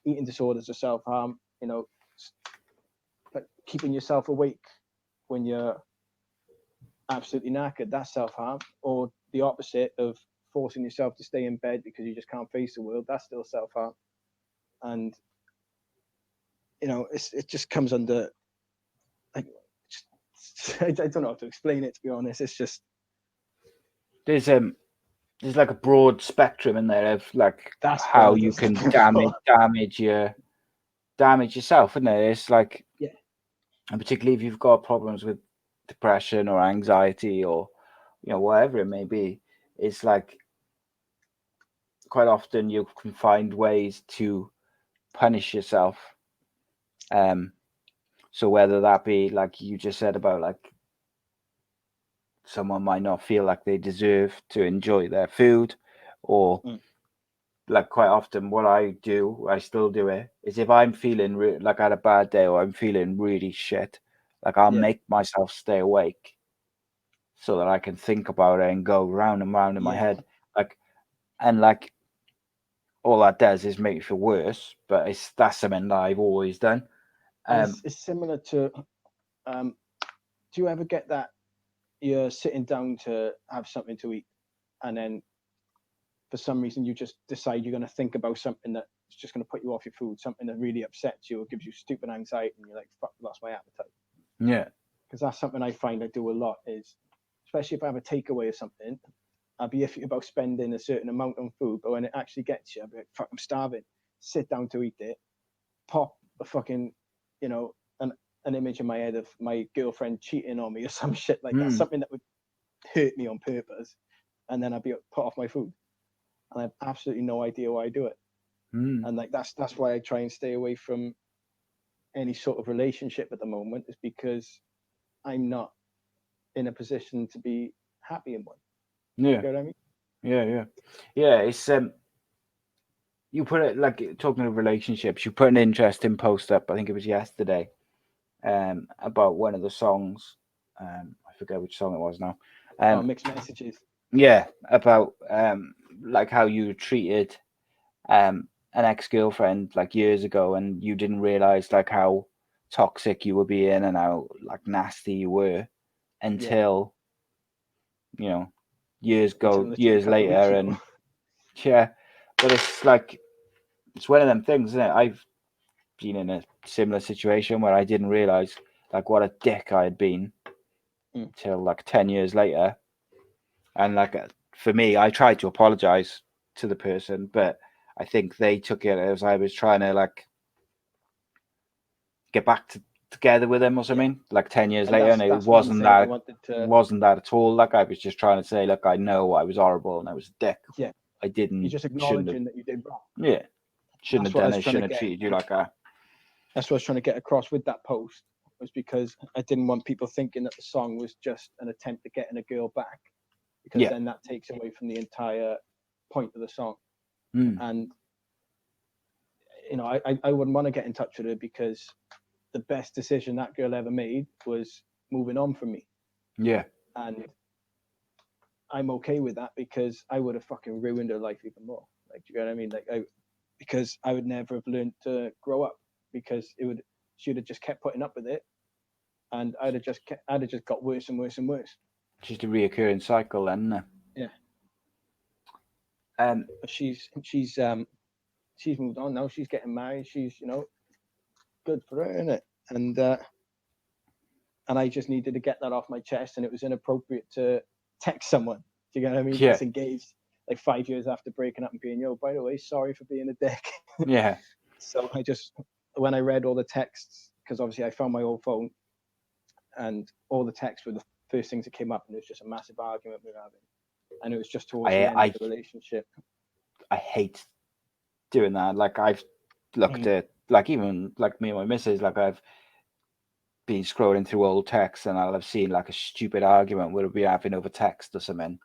eating disorders of self-harm, like keeping yourself awake when you're absolutely knackered, that's self-harm. Or the opposite of forcing yourself to stay in bed because you just can't face the world, that's still self-harm. And it just comes under, like, I don't know how to explain it, to be honest. It's just there's like a broad spectrum in there of like that's how you can damage yourself, isn't it? It's like, yeah, and particularly if you've got problems with depression or anxiety or whatever it may be, it's like quite often you can find ways to punish yourself. So whether that be like you just said about like someone might not feel like they deserve to enjoy their food, or like quite often what I still do it, is if I'm feeling like I had a bad day or I'm feeling really shit, like I'll make myself stay awake so that I can think about it and go round and round in my head. Like all that does is make me feel worse, but that's something that I've always done. It's similar to, do you ever get that you're sitting down to have something to eat, and then for some reason you just decide you're going to think about something that's just going to put you off your food, something that really upsets you or gives you stupid anxiety, and you're like, fuck, lost my appetite. Yeah. Because that's something I find I do a lot, is especially if I have a takeaway or something, I'll be iffy about spending a certain amount on food, but when it actually gets you, I'll be like, fuck, I'm starving. Sit down to eat it, pop a fucking, an image in my head of my girlfriend cheating on me or some shit like that, something that would hurt me on purpose, and then I'd be put off my food, and I have absolutely no idea why I do it. And like that's why I try and stay away from any sort of relationship at the moment, is because I'm not in a position to be happy in one. Yeah. You know what I mean? Yeah. It's you put it, like, talking of relationships, you put an interesting post up, I think it was yesterday, about one of the songs. I forget which song it was now. Mixed Messages. Yeah, about like how you treated an ex-girlfriend like years ago, and you didn't realize like how toxic you were being and how like nasty you were until years later. And yeah, but it's like, it's one of them things, isn't it? I've been in a similar situation where I didn't realize like what a dick I had been till like 10 years later. And like, for me, I tried to apologize to the person, but I think they took it as I was trying to like get back together with them or something, like 10 years later. And it wasn't that at all. Like, I was just trying to say, look, I know I was horrible and I was a dick. Yeah. I didn't. You're just acknowledging that you did wrong. Yeah. Shouldn't have done it. Shouldn't have treated you like that. That's what I was trying to get across with that post, was because I didn't want people thinking that the song was just an attempt at getting a girl back, because then that takes away from the entire point of the song. And I wouldn't want to get in touch with her, because the best decision that girl ever made was moving on from me. Yeah. And I'm okay with that, because I would have fucking ruined her life even more. Like, do you know what I mean? Like, because I would never have learned to grow up, because she would have just kept putting up with it, and I'd have just got worse and worse and worse. Just a reoccurring cycle, then. Yeah. She's moved on now. She's getting married. She's, good for her, isn't it? And I just needed to get that off my chest, and it was inappropriate to text someone. Do you get what I mean? Yeah. That's engaged like 5 years after breaking up and being, by the way, sorry for being a dick. Yeah. So when I read all the texts, because obviously I found my old phone, and all the texts were the first things that came up, and it was just a massive argument we were having. And it was just towards the end of the relationship. I hate doing that. Like, I've looked at, like, even like me and my missus, like, I've been scrolling through old texts, and I'll have seen like a stupid argument we'll be having over text or something.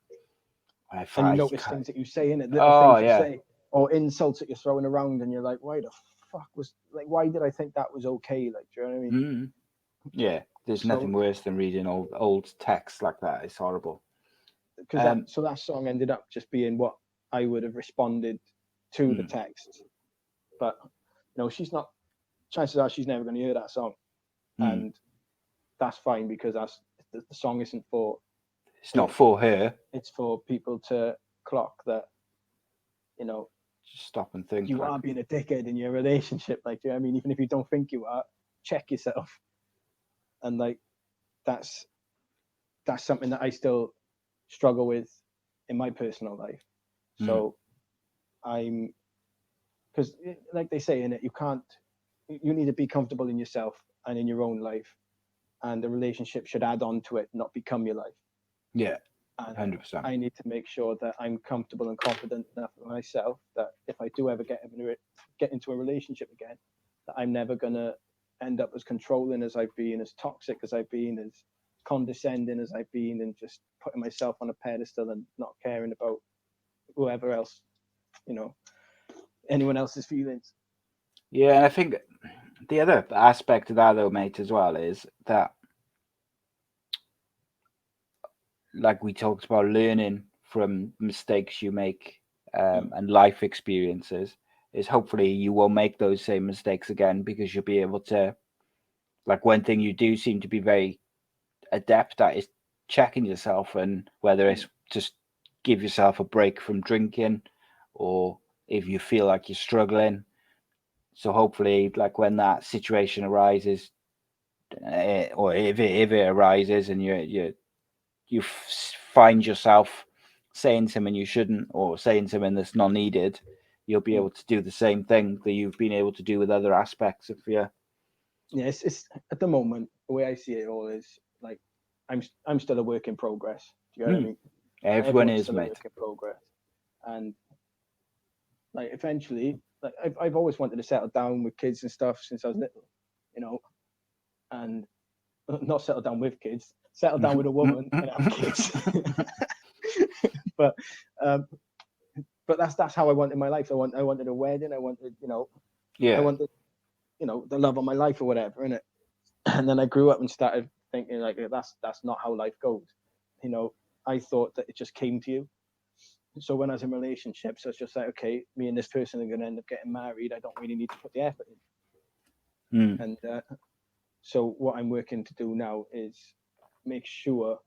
And you notice things that you say in it, little things you say, or insults that you're throwing around, and you're like, why the fuck why did I think that was okay? Like, do you know what I mean? Yeah, there's nothing worse than reading old text like that. It's horrible. Because that song ended up just being what I would have responded to the text. But chances are she's never going to hear that song. And that's fine, because the song isn't for... It's not for her. It's for people to clock that, just stop and think. You are being a dickhead in your relationship. Like, do you know what I mean? Even if you don't think you are, check yourself. And like, that's something that I still struggle with in my personal life. So because like they say in it, you need to be comfortable in yourself and in your own life, and the relationship should add on to it, not become your life. Yeah, and 100%. I need to make sure that I'm comfortable and confident enough in myself that if I do ever get into a relationship again, that I'm never gonna end up as controlling as I've been, as toxic as I've been, as condescending as I've been, and just putting myself on a pedestal and not caring about whoever else, anyone else's feelings. Yeah, and I think the other aspect of that, though, mate, as well, is that, like we talked about, learning from mistakes you make and life experiences, is hopefully you won't make those same mistakes again, because you'll be able to, like, one thing you do seem to be very adept at is checking yourself, and whether it's just give yourself a break from drinking, or if you feel like you're struggling. So hopefully, like, when that situation arises, or if it arises, and you find yourself saying something you shouldn't, or saying something that's not needed, you'll be able to do the same thing that you've been able to do with other aspects of your... Yeah, it's at the moment, the way I see it all is like, I'm still a work in progress. Do you know what I mean? Everyone is, still mate. A work in progress. And like, eventually, like, I've always wanted to settle down with kids and stuff since I was little, and not settle down with kids, settle down with a woman and have kids. But that's how I wanted my life. I wanted a wedding. I wanted, I wanted, the love of my life or whatever, innit? And then I grew up and started thinking like, that's not how life goes. I thought that it just came to you. So when I was in relationships, I was just like, okay, me and this person are going to end up getting married. I don't really need to put the effort in. And so what I'm working to do now is make sure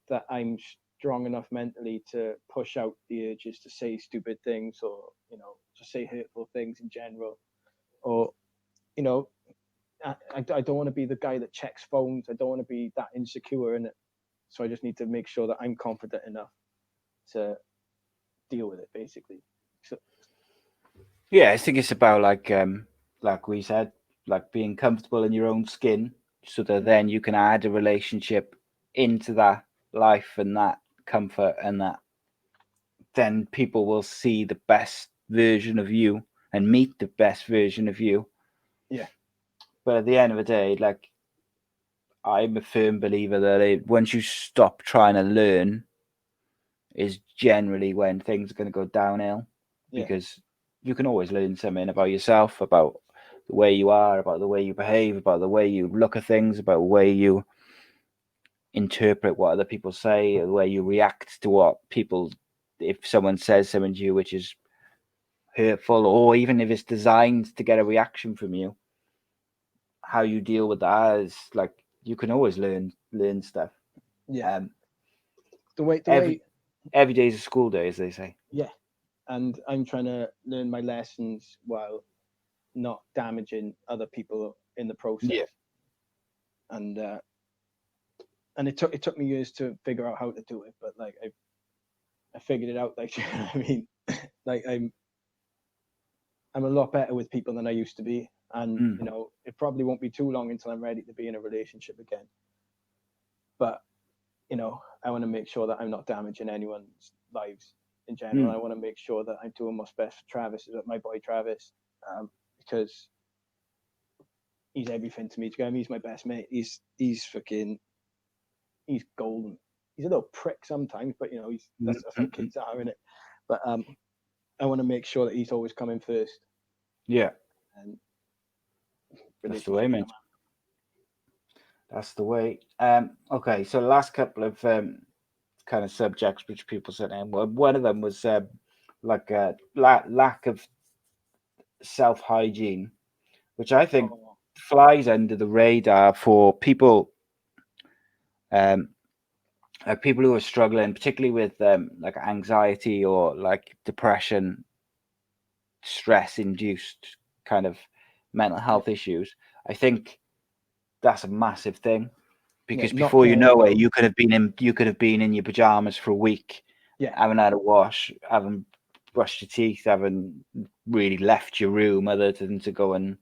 that I'm strong enough mentally to push out the urges to say stupid things, or, to say hurtful things in general, or, I don't want to be the guy that checks phones. I don't want to be that insecure in it. So I just need to make sure that I'm confident enough to deal with it, basically. So, yeah, I think it's about like we said, like being comfortable in your own skin, so that then you can add a relationship into that life and that comfort, and that then people will see the best version of you and meet the best version of you. Yeah. But at the end of the day, like, I'm a firm believer that once you stop trying to learn is generally when things are going to go downhill. Yeah. Because you can always learn something about yourself, about the way you are, about the way you behave, about the way you look at things, about the way you interpret what other people say, or the way you react to what people... If someone says something to you which is hurtful, or even if it's designed to get a reaction from you, how you deal with that is like, you can always learn stuff. Yeah. Every day is a school day, as they say. Yeah, and I'm trying to learn my lessons while not damaging other people in the process. Yeah. And it took me years to figure out how to do it, but like I figured it out. Like, you know what I mean, like I'm a lot better with people than I used to be, and you know, it probably won't be too long until I'm ready to be in a relationship again. But you know, I want to make sure that I'm not damaging anyone's lives in general. I want to make sure that I'm doing what's best for Travis, my boy Travis, because he's everything to me. I mean, he's my best mate. He's golden. He's a little prick sometimes, but you know, that's how kids are, innit? But I want to make sure that he's always coming first. Yeah. And that's the way, mate. That's the way. Okay, so the last couple of kind of subjects which people said, and one of them was like a lack of self-hygiene, which I think flies under the radar for people, like people who are struggling, particularly with like anxiety or like depression, stress-induced kind of mental health issues. I think that's a massive thing, because before you know it, you could have been in your pajamas for a week, haven't had a wash, haven't brushed your teeth, haven't really left your room other than to go and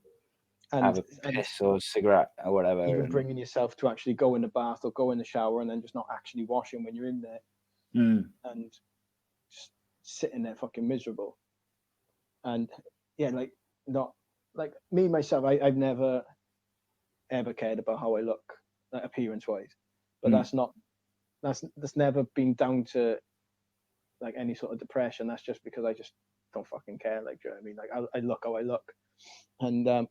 have a piss or a cigarette or whatever. Even bringing yourself to actually go in the bath or go in the shower and then just not actually washing when you're in there, and just sitting there fucking miserable. And yeah, like not like me myself, I've never ever cared about how I look, like, appearance wise, but that's never been down to like any sort of depression. That's just because I just don't fucking care. Like, do you know what I mean? Like, I look how I look, and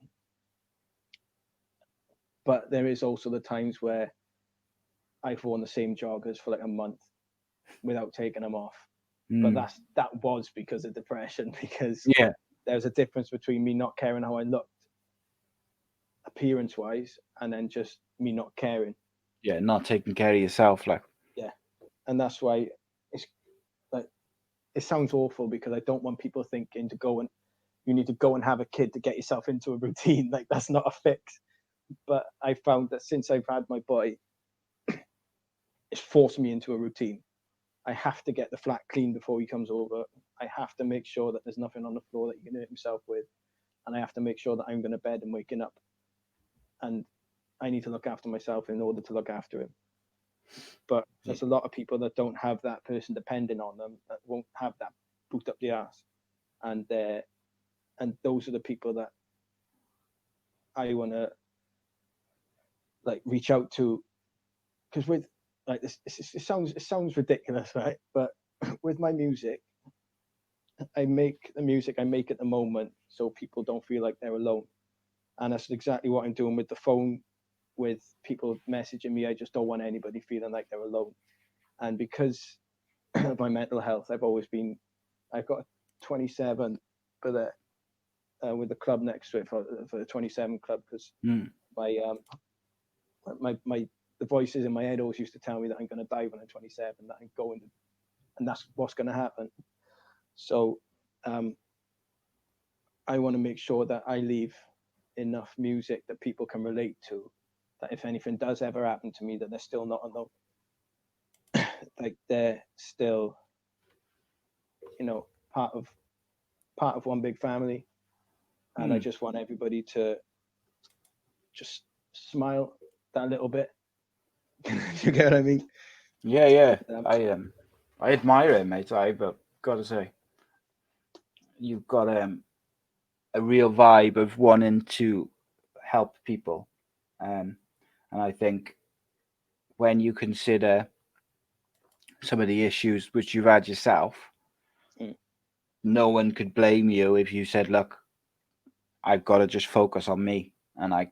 but there is also the times where I've worn the same joggers for like a month without taking them off. But that was because of depression, because there's a difference between me not caring how I looked appearance wise and then just me not caring. Yeah, not taking care of yourself, like. Yeah. And that's why it's like, it sounds awful because I don't want people thinking you need to go and have a kid to get yourself into a routine. Like, that's not a fix. But I found that since I've had my boy, it's forced me into a routine. I have to get the flat clean before he comes over. I have to make sure that there's nothing on the floor that he can hurt himself with. And I have to make sure that I'm going to bed and waking up. And I need to look after myself in order to look after him. But there's a lot of people that don't have that person depending on them, that won't have that boot up the arse. And those are the people that I want to like reach out to, because with like this, it sounds ridiculous, right? But with my music, I make the music I make at the moment so people don't feel like they're alone, and that's exactly what I'm doing with the phone, with people messaging me. I just don't want anybody feeling like they're alone, and because of my mental health, I've got a 27 for the with the club next to it for the 27 club, because the voices in my head always used to tell me that I'm going to die when I'm 27, that I'm going to, and that's what's going to happen. So I want to make sure that I leave enough music that people can relate to, that if anything does ever happen to me, that they're still not alone. Like, they're still, you know, part of one big family. And I just want everybody to just smile that little bit. You get what I mean? Yeah. I admire it, mate. I've got to say, you've got a real vibe of wanting to help people, and I think when you consider some of the issues which you've had yourself, no one could blame you if you said, "Look, I've got to just focus on me, and I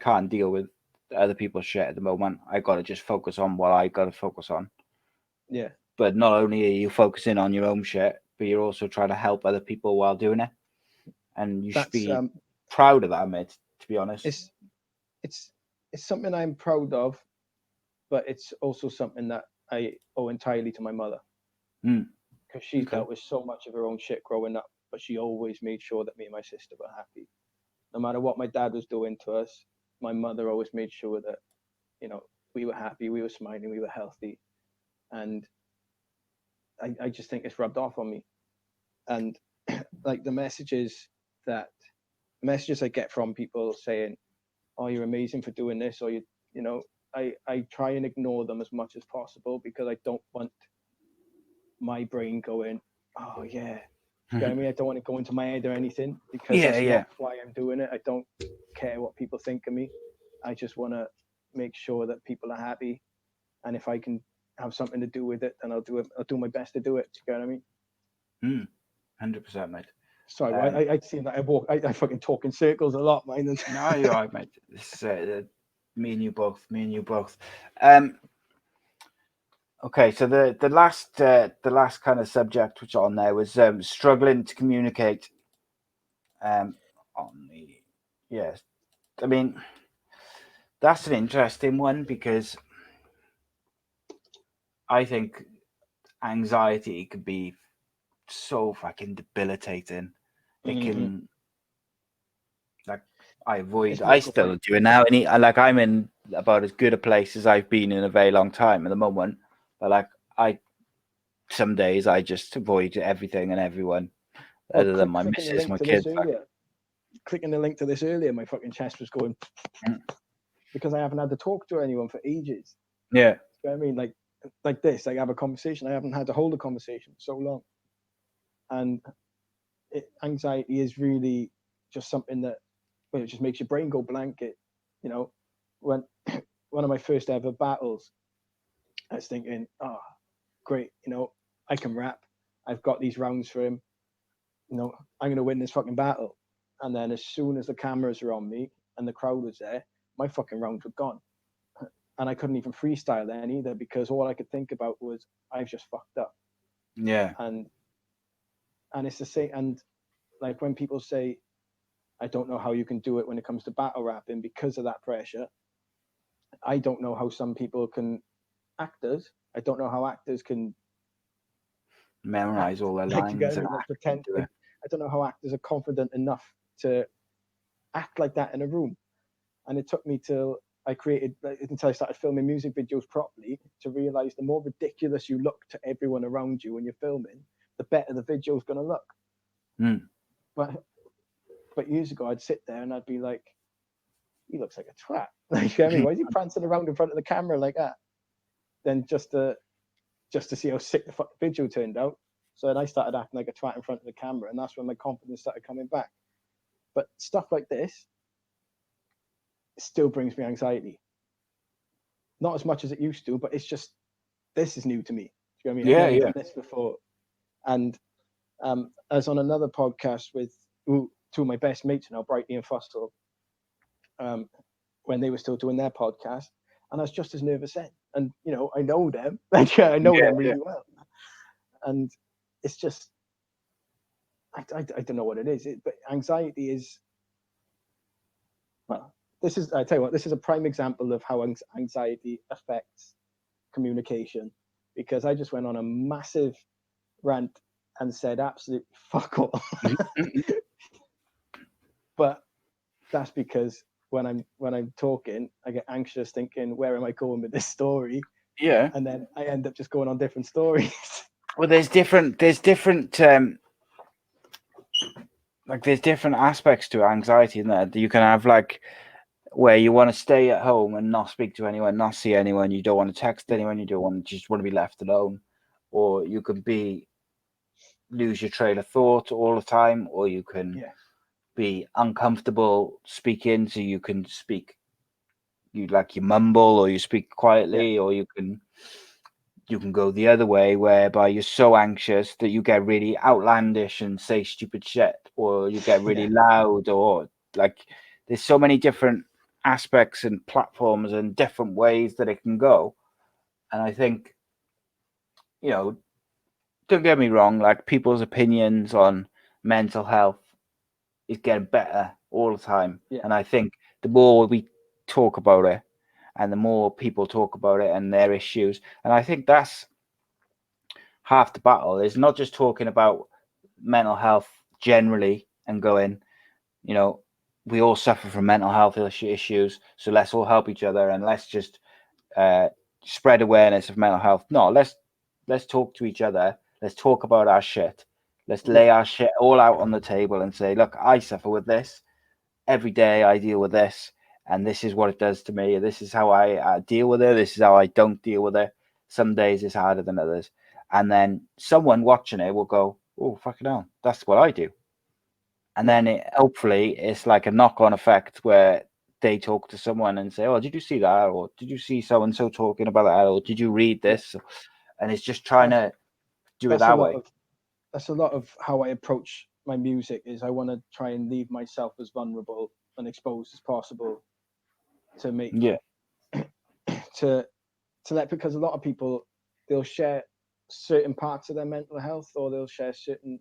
can't deal with other people's shit at the moment. I got to just focus on what I got to focus on." Yeah. But not only are you focusing on your own shit, but you're also trying to help other people while doing it, and you should be proud of that, mate. To be honest, it's something I'm proud of, but it's also something that I owe entirely to my mother. because she's dealt with so much of her own shit growing up, but she always made sure that me and my sister were happy. No matter what my dad was doing to us, my mother always made sure that, you know, we were happy, we were smiling, we were healthy. And I just think it's rubbed off on me. And like the messages I get from people saying, oh, you're amazing for doing this, or you know, I try and ignore them as much as possible, because I don't want my brain going, oh yeah. You know what I mean? I don't want to go into my head or anything, because that's not why I'm doing it. I don't care what people think of me. I just want to make sure that people are happy, and if I can have something to do with it, then I'll do it. I'll do my best to do it. You know what I mean? 100%, mate. Sorry, I seem like I fucking talk in circles a lot, man. No, you're right, mate. This me and you both. Okay, so the last kind of subject which on there was struggling to communicate. I mean, that's an interesting one, because I think anxiety can be so fucking debilitating. It can, like, I still do it now, and I'm in about as good a place as I've been in a very long time at the moment. But like, some days I just avoid everything and everyone, other than my missus, my kids. Clicking the link to this earlier, my fucking chest was going because I haven't had to talk to anyone for ages. Yeah, you know what I mean, like this, like have a conversation. I haven't had to hold a conversation for so long, and anxiety is really just something that, well, it just makes your brain go blank. It, you know, when one of my first ever battles, I was thinking, oh, great, you know, I can rap. I've got these rounds for him. You know, I'm gonna win this fucking battle. And then as soon as the cameras were on me and the crowd was there, my fucking rounds were gone. And I couldn't even freestyle then either, because all I could think about was, I've just fucked up. Yeah. And it's the same. And like when people say, I don't know how you can do it when it comes to battle rapping because of that pressure. I don't know how some people can, actors, I don't know how actors can memorize all their lines and pretend. I don't know how actors are confident enough to act like that in a room. And it took me until I started filming music videos properly to realize the more ridiculous you look to everyone around you when you're filming, the better the video's going to look. But years ago, I'd sit there and I'd be like, he looks like a twat. Like, you know what I mean? Why is he prancing around in front of the camera like that? Then just to see how sick the fucking video turned out. So then I started acting like a twat in front of the camera, and that's when my confidence started coming back. But stuff like this still brings me anxiety. Not as much as it used to, but it's just, this is new to me. Do you know what I mean? I've never done this before. And as on another podcast with two of my best mates now, Brighty and Fussell, when they were still doing their podcast, and I was just as nervous then. And, you know, I know them. I know them really well. And it's just, I don't know what it is. But anxiety is, well, I tell you what, this is a prime example of how anxiety affects communication. Because I just went on a massive rant and said absolutely fuck all. But that's because when I'm talking, I get anxious thinking, where am I going with this story? Yeah. And then I end up just going on different stories. Well, there's different aspects to anxiety in there. You can have like where you want to stay at home and not speak to anyone, not see anyone. You don't want to text anyone. You just want to be left alone. Or you can lose your trail of thought all the time, or you can be uncomfortable speaking, so you can speak, you mumble, or you speak quietly, or you can go the other way, whereby you're so anxious that you get really outlandish and say stupid shit, or you get really loud, or like there's so many different aspects and platforms and different ways that it can go. And I think, you know, don't get me wrong, like people's opinions on mental health is getting better all the time. And I think the more we talk about it and the more people talk about it and their issues, and I think that's half the battle. Is not just talking about mental health generally and going, you know, we all suffer from mental health issues, so let's all help each other and let's just spread awareness of mental health. No, let's talk to each other. Let's talk about our shit. Let's lay our shit all out on the table and say, look, I suffer with this. Every day I deal with this, and this is what it does to me. This is how I deal with it. This is how I don't deal with it. Some days it's harder than others. And then someone watching it will go, oh, fucking hell, that's what I do. And then hopefully it's like a knock-on effect where they talk to someone and say, oh, did you see that? Or did you see so-and-so talking about that? Or did you read this? And it's just trying to do it that way. That's a lot of how I approach my music. Is I want to try and leave myself as vulnerable and exposed as possible to make to let, because a lot of people, they'll share certain parts of their mental health, or they'll share certain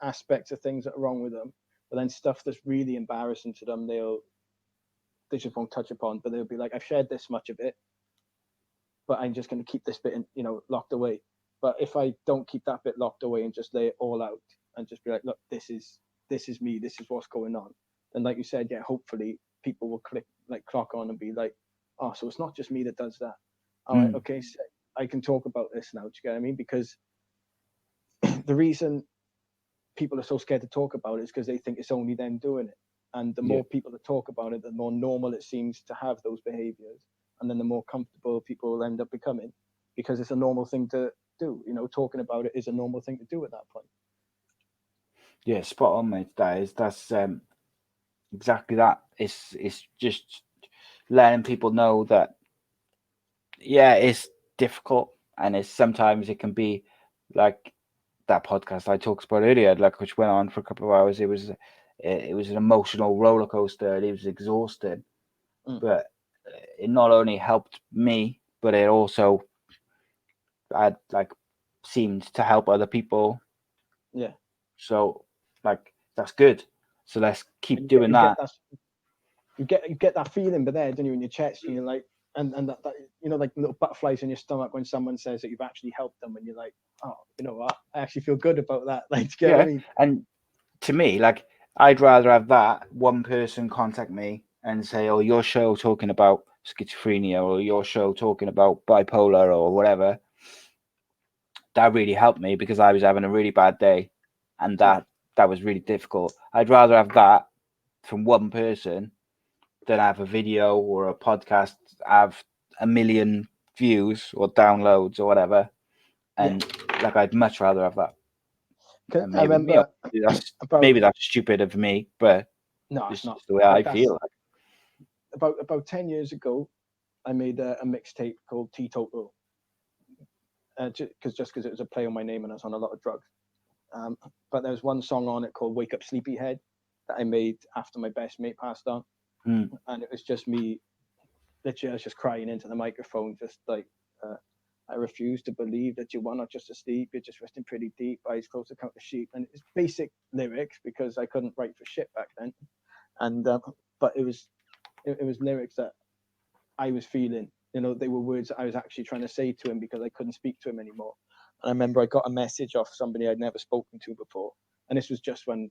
aspects of things that are wrong with them, but then stuff that's really embarrassing to them, they just won't touch upon. But they'll be like, I've shared this much of it, but I'm just going to keep this bit locked away. But if I don't keep that bit locked away and just lay it all out and just be like, look, this is me, this is what's going on, then like you said, hopefully people will clock on and be like, oh, so it's not just me that does that. All right, okay, so I can talk about this now. Do you get what I mean? Because the reason people are so scared to talk about it is because they think it's only them doing it. And the more people that talk about it, the more normal it seems to have those behaviors. And then the more comfortable people will end up becoming, because it's a normal thing to do. Talking about it is a normal thing to do at that point. Yeah, spot on, mate. That's exactly that. It's just letting people know that, it's difficult, and sometimes it can be like that podcast I talked about earlier, which went on for a couple of hours. It was an emotional roller coaster, and it was exhausting. But it not only helped me, but it also seemed to help other people. Yeah. So that's good. So let's keep doing that. You get that feeling, but there, don't you, in your chest, and you're like, and that like little butterflies in your stomach when someone says that you've actually helped them, and you're like, oh, you know what, I actually feel good about that. Like, do you get what I mean? And to me, I'd rather have that one person contact me and say, oh, your show talking about schizophrenia, or your show talking about bipolar or whatever, that really helped me because I was having a really bad day, and that was really difficult. I'd rather have that from one person than have a video or a podcast have 1 million views or downloads or whatever. And I'd much rather have that. I remember maybe that's stupid of me, but no, it's not the way I feel. About 10 years ago, I made a mixtape called T-Total, just because it was a play on my name and I was on a lot of drugs. But there was one song on it called Wake Up Sleepyhead that I made after my best mate passed on. And it was just me, literally, I was just crying into the microphone, just like, I refuse to believe that you are not just asleep, you're just resting pretty deep, eyes closed to count the sheep. And it's basic lyrics because I couldn't write for shit back then. And but it was lyrics that I was feeling. They were words that I was actually trying to say to him because I couldn't speak to him anymore. And I remember I got a message off somebody I'd never spoken to before. And this was just when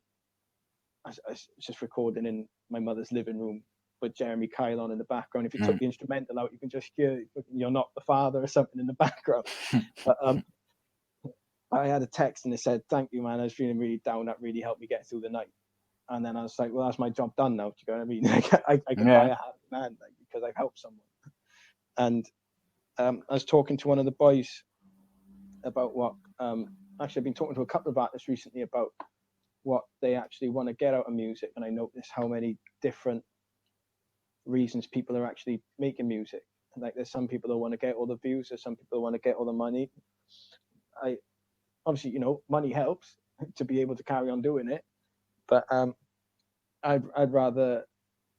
I was just recording in my mother's living room with Jeremy Kyle on in the background. If you took the instrumental out, you can just hear You're Not the Father or something in the background. But I had a text and it said, thank you, man. I was feeling really down. That really helped me get through the night. And then I was like, well, that's my job done now. Do you know what I mean? I can buy a happy man because I've helped someone. And I was talking to one of the boys about what, actually I've been talking to a couple of artists recently about what they actually want to get out of music. And I noticed how many different reasons people are actually making music. Like there's some people that want to get all the views, there's some people that want to get all the money. Obviously, money helps to be able to carry on doing it. But I'd rather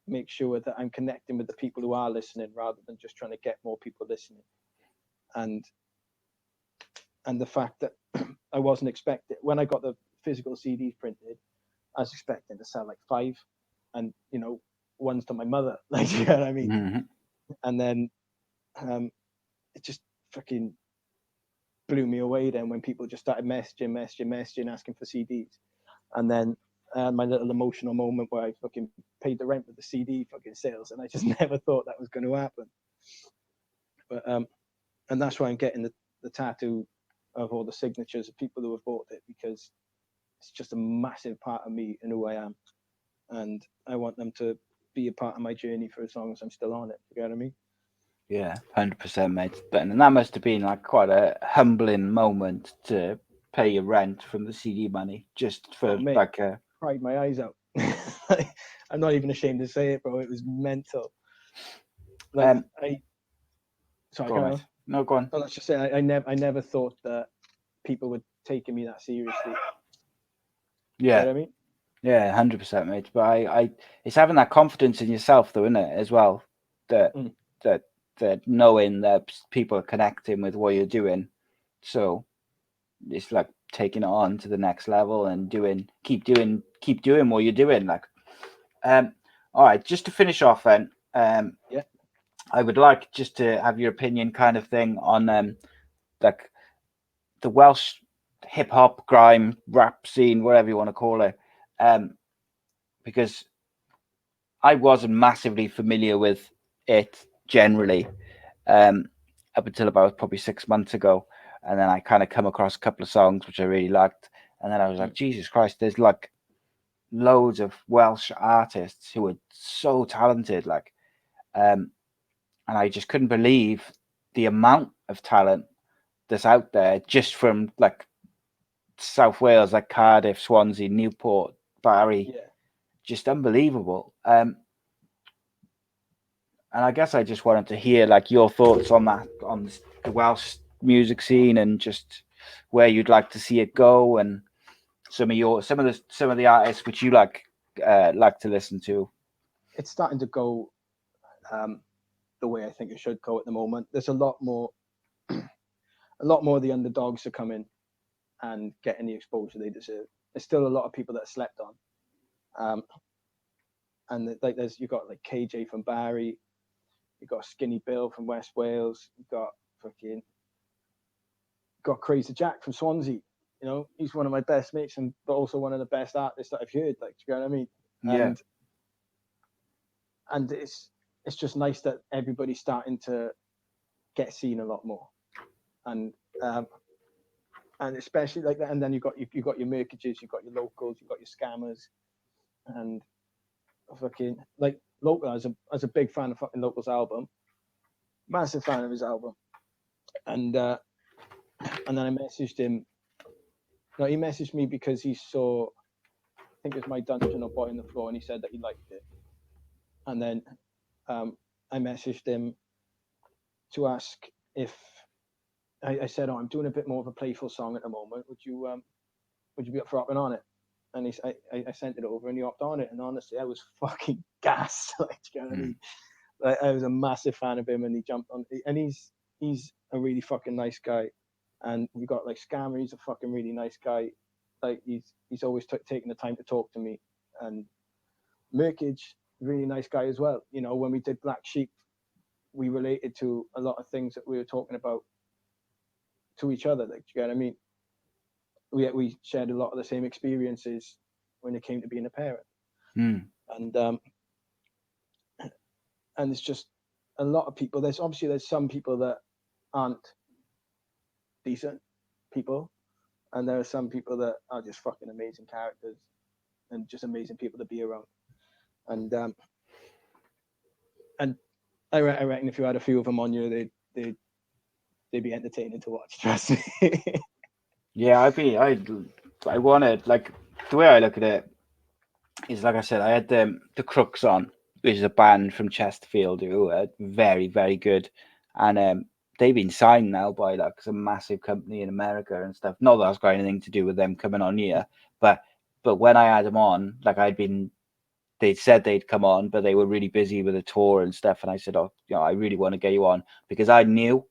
make sure that I'm connecting with the people who are listening rather than just trying to get more people listening. And the fact that I wasn't expecting, when I got the physical CDs printed, I was expecting to sell like 5, and one's to my mother, like, you know what I mean? And then it just fucking, blew me away then when people just started messaging, asking for CDs. And then I had my little emotional moment where I fucking paid the rent with the CD fucking sales, and I just never thought that was going to happen. But and that's why I'm getting the tattoo of all the signatures of people who have bought it, because it's just a massive part of me and who I am, and I want them to be a part of my journey for as long as I'm still on it. You know what I mean? Yeah, 100%, mate. And that must have been like quite a humbling moment to pay your rent from the CD money, just for mate, like a. Cried my eyes out. I'm not even ashamed to say it, bro. It was mental. Like sorry, go on. No, go on. Oh, let's just say I never thought that people were taking me that seriously. Yeah. You know what I mean? Yeah, 100%, mate. But I it's having that confidence in yourself, though, isn't it, as well? That knowing that people are connecting with what you're doing, so it's like taking it on to the next level and keep doing what you're doing. Like, all right, just to finish off, then, yeah, I would like just to have your opinion, kind of thing, on like the Welsh hip hop, grime, rap scene, whatever you want to call it, because I wasn't massively familiar with it generally up until about probably 6 months ago, and then I kind of come across a couple of songs which I really liked, and then I was like, Jesus Christ, there's like loads of Welsh artists who are so talented, like, and I just couldn't believe the amount of talent that's out there just from like South Wales, like Cardiff, Swansea, Newport, Barry, just unbelievable. And I guess I just wanted to hear like your thoughts on that, on the Welsh music scene, and just where you'd like to see it go, and some of the artists which you like to listen to. It's starting to go the way I think it should go at the moment. There's a lot more of the underdogs are coming and getting the exposure they deserve. There's still a lot of people that are slept on. And like you've got like KJ from Barry, you've got Skinny Bill from West Wales, you've got Crazy Jack from Swansea. You know, he's one of my best mates, but also one of the best artists that I've heard. Like, do you know what I mean? Yeah. And it's just nice that everybody's starting to get seen a lot more, and especially like that. And then you've got your Mercages, you've got your locals, you've got your scammers, and like Local as a big fan of fucking Local's album, massive fan of his album, and then I messaged him. No, he messaged me because he saw, I think it was my Dungeon or Boy on the Floor, and he said that he liked it. And then I messaged him to ask if I said, "Oh, I'm doing a bit more of a playful song at the moment. Would you be up for hopping on it?" And I sent it over, and he hopped on it. And honestly, I was fucking gassed. Like, you know what I mean? Like, I was a massive fan of him, and he jumped on. And he's a really fucking nice guy. And we got like Scammer. He's a fucking really nice guy. Like, he's always taking the time to talk to me. And Merkage, really nice guy as well. You know, when we did Black Sheep, we related to a lot of things that we were talking about to each other. Like, you know what I mean? We shared a lot of the same experiences when it came to being a parent. And it's just a lot of people. There's some people that aren't decent people, and there are some people that are just fucking amazing characters and just amazing people to be around. And I reckon if you had a few of them on you, they'd be entertaining to watch. Trust me. Yeah, I wanted, like, the way I look at it is, like I said, I had the Crooks on, which is a band from Chesterfield who are very, very good, and they've been signed now by like some massive company in America and stuff. Not that that's got anything to do with them coming on here, but when I had them on, like, they'd said they'd come on, but they were really busy with a tour and stuff, and I said, "Oh, you know, I really want to get you on," because I knew,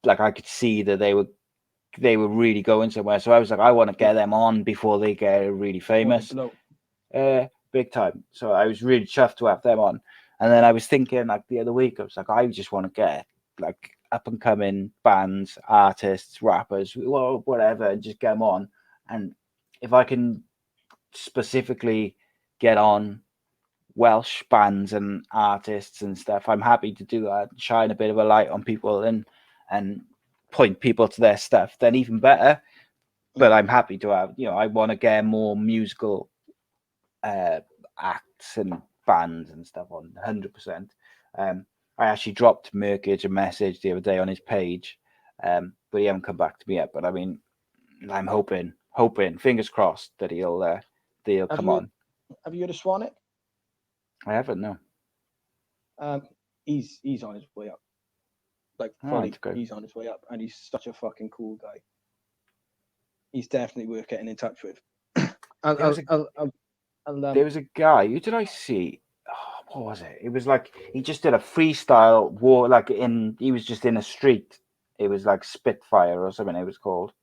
like, I could see that they were really going somewhere. So I was like, I want to get them on before they get really famous, big time. So I was really chuffed to have them on. And then I was thinking, like, the other week, I was like, I just want to get like up and coming bands, artists, rappers, whatever, and just get them on. And if I can specifically get on Welsh bands and artists and stuff, I'm happy to do that, shine a bit of a light on people and point people to their stuff, then even better. But I'm happy to have, I want to get more musical acts and bands and stuff on 100%. I actually dropped Merkage a message the other day on his page, but he hasn't come back to me yet. But I mean, I'm hoping, fingers crossed that he'll come on. Have you heard of Swanwick? I haven't, no. He's on his way up. Like fully, he's on his way up, and he's such a fucking cool guy. He's definitely worth getting in touch with. There was a guy. Who did I see? Oh, what was it? It was like he just did a freestyle war. He was just in a street. It was like Spitfire or something. It was called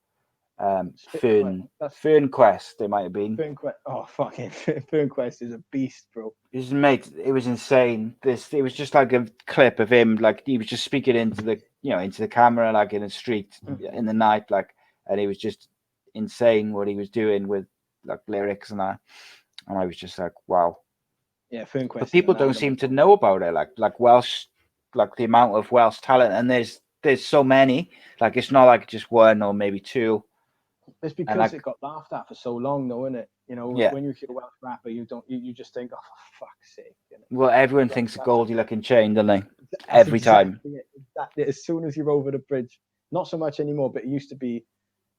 Fern Quest. It might have been. Fern Quest. Oh, fucking Fern Quest is a beast, bro. It was insane. It was just like a clip of him. Like he was just speaking into the camera, like in a street in the night, and it was just insane what he was doing with like lyrics and that. And I was just like, wow. Yeah, Fern Quest. But people don't seem to know about it. Like Welsh, like the amount of Welsh talent, and there's so many. Like it's not like just one or maybe two. It's because it got laughed at for so long, though, isn't it? When you hear a Welsh rapper, you just think, oh, for fuck's sake. Well, everyone thinks a Goldie looking chain, don't they? Every time. Exactly. As soon as you're over the bridge, not so much anymore, but it used to be,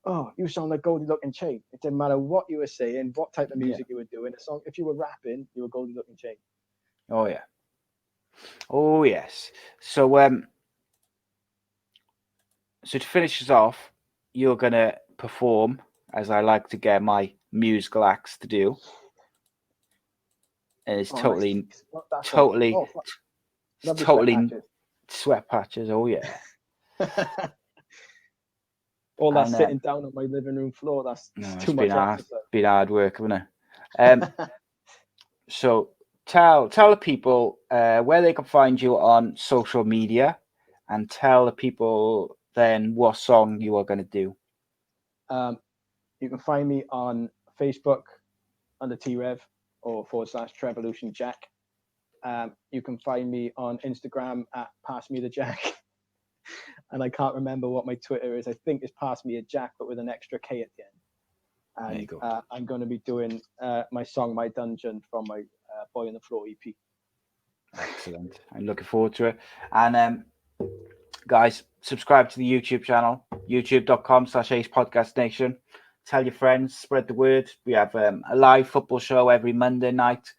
oh, you sound like Goldie looking chain. It didn't matter what you were saying, what type of music you were doing. A song, if you were rapping, you were Goldie looking chain. Oh yeah. Oh yes. So so to finish us off, you're gonna perform, as I like to get my musical acts to do. And it's totally sweat patches. Oh yeah. All that sitting down on my living room floor, that's too much exercise. Been hard work, hasn't it? So tell the people where they can find you on social media, and tell the people then what song you are going to do. You can find me on Facebook under T-Rev or /Trevolution Jack. You can find me on Instagram at Pass Me the Jack. And I can't remember what my Twitter is. I think it's Pass Me a Jack, but with an extra K at the end. And there you go. I'm going to be doing my song, My Dungeon, from my Boy on the Floor EP. Excellent. I'm looking forward to it. And guys, subscribe to the YouTube channel, youtube.com/Ace Podcast Nation. Tell your friends, spread the word. We have a live football show every Monday night,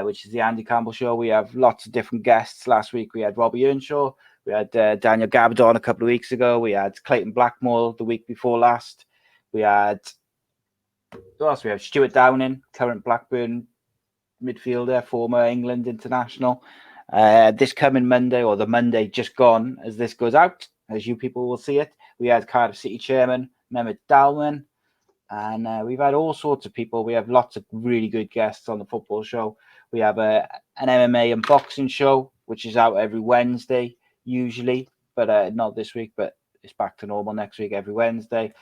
which is the Andy Campbell Show. We have lots of different guests. Last week we had Robbie Earnshaw. We had Daniel Gabardon a couple of weeks ago. We had Clayton Blackmore the week before last. We had, who else? We have Stuart Downing, current Blackburn midfielder, former England international. This coming Monday, or the Monday just gone as this goes out, as you people will see it, we had Cardiff City chairman Mehmet Dalman, and we've had all sorts of people. We have lots of really good guests on the football show. We have an MMA and boxing show, which is out every Wednesday usually, but not this week, but it's back to normal next week every Wednesday.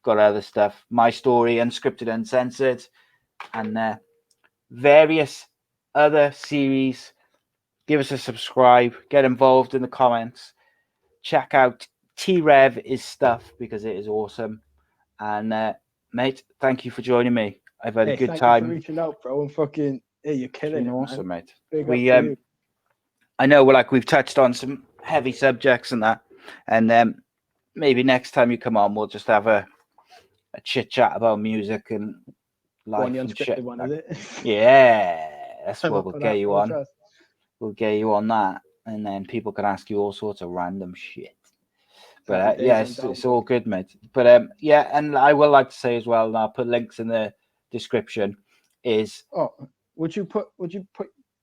Got other stuff, My Story, Unscripted, Uncensored, and various other series. Give us a subscribe, get involved in the comments, check out T-Rev is stuff, because it is awesome. And mate, thank you for joining me. I've had a good time. Thank you for reaching out, bro, and fucking you're killing it, awesome, man. Mate. I know we've touched on some heavy subjects and that, and maybe next time you come on, we'll just have a chit chat about music and life and shit. One, is it? Yeah, that's what we'll get you on. We'll get you on that, and then people can ask you all sorts of random shit. But it's all good, mate. But and I will like to say as well, and I'll put links in the description. Would you put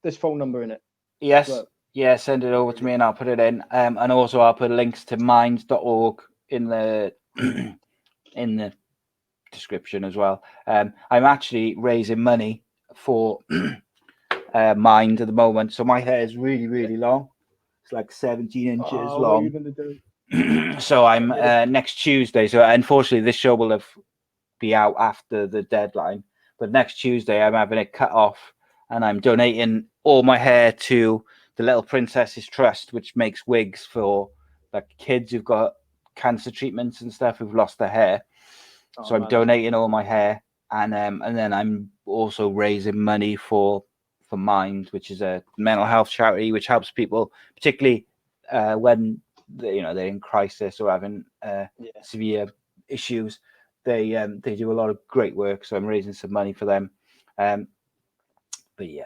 this phone number in it? Yes. Well? Yeah, send it over to me and I'll put it in. And also I'll put links to mind.org in the in the description as well. I'm actually raising money for Mind at the moment. So my hair is really, really long. It's like 17 inches What are long. you gonna do? So I'm next Tuesday. So unfortunately, this show will be out after the deadline. But next Tuesday, I'm having it cut off, and I'm donating all my hair to the Little Princesses Trust, which makes wigs for like kids who've got cancer treatments and stuff who've lost their hair. So I'm donating all my hair, and then I'm also raising money for Mind, which is a mental health charity which helps people, particularly when they're in crisis or having severe issues. They do a lot of great work, so I'm raising some money for them. But yeah,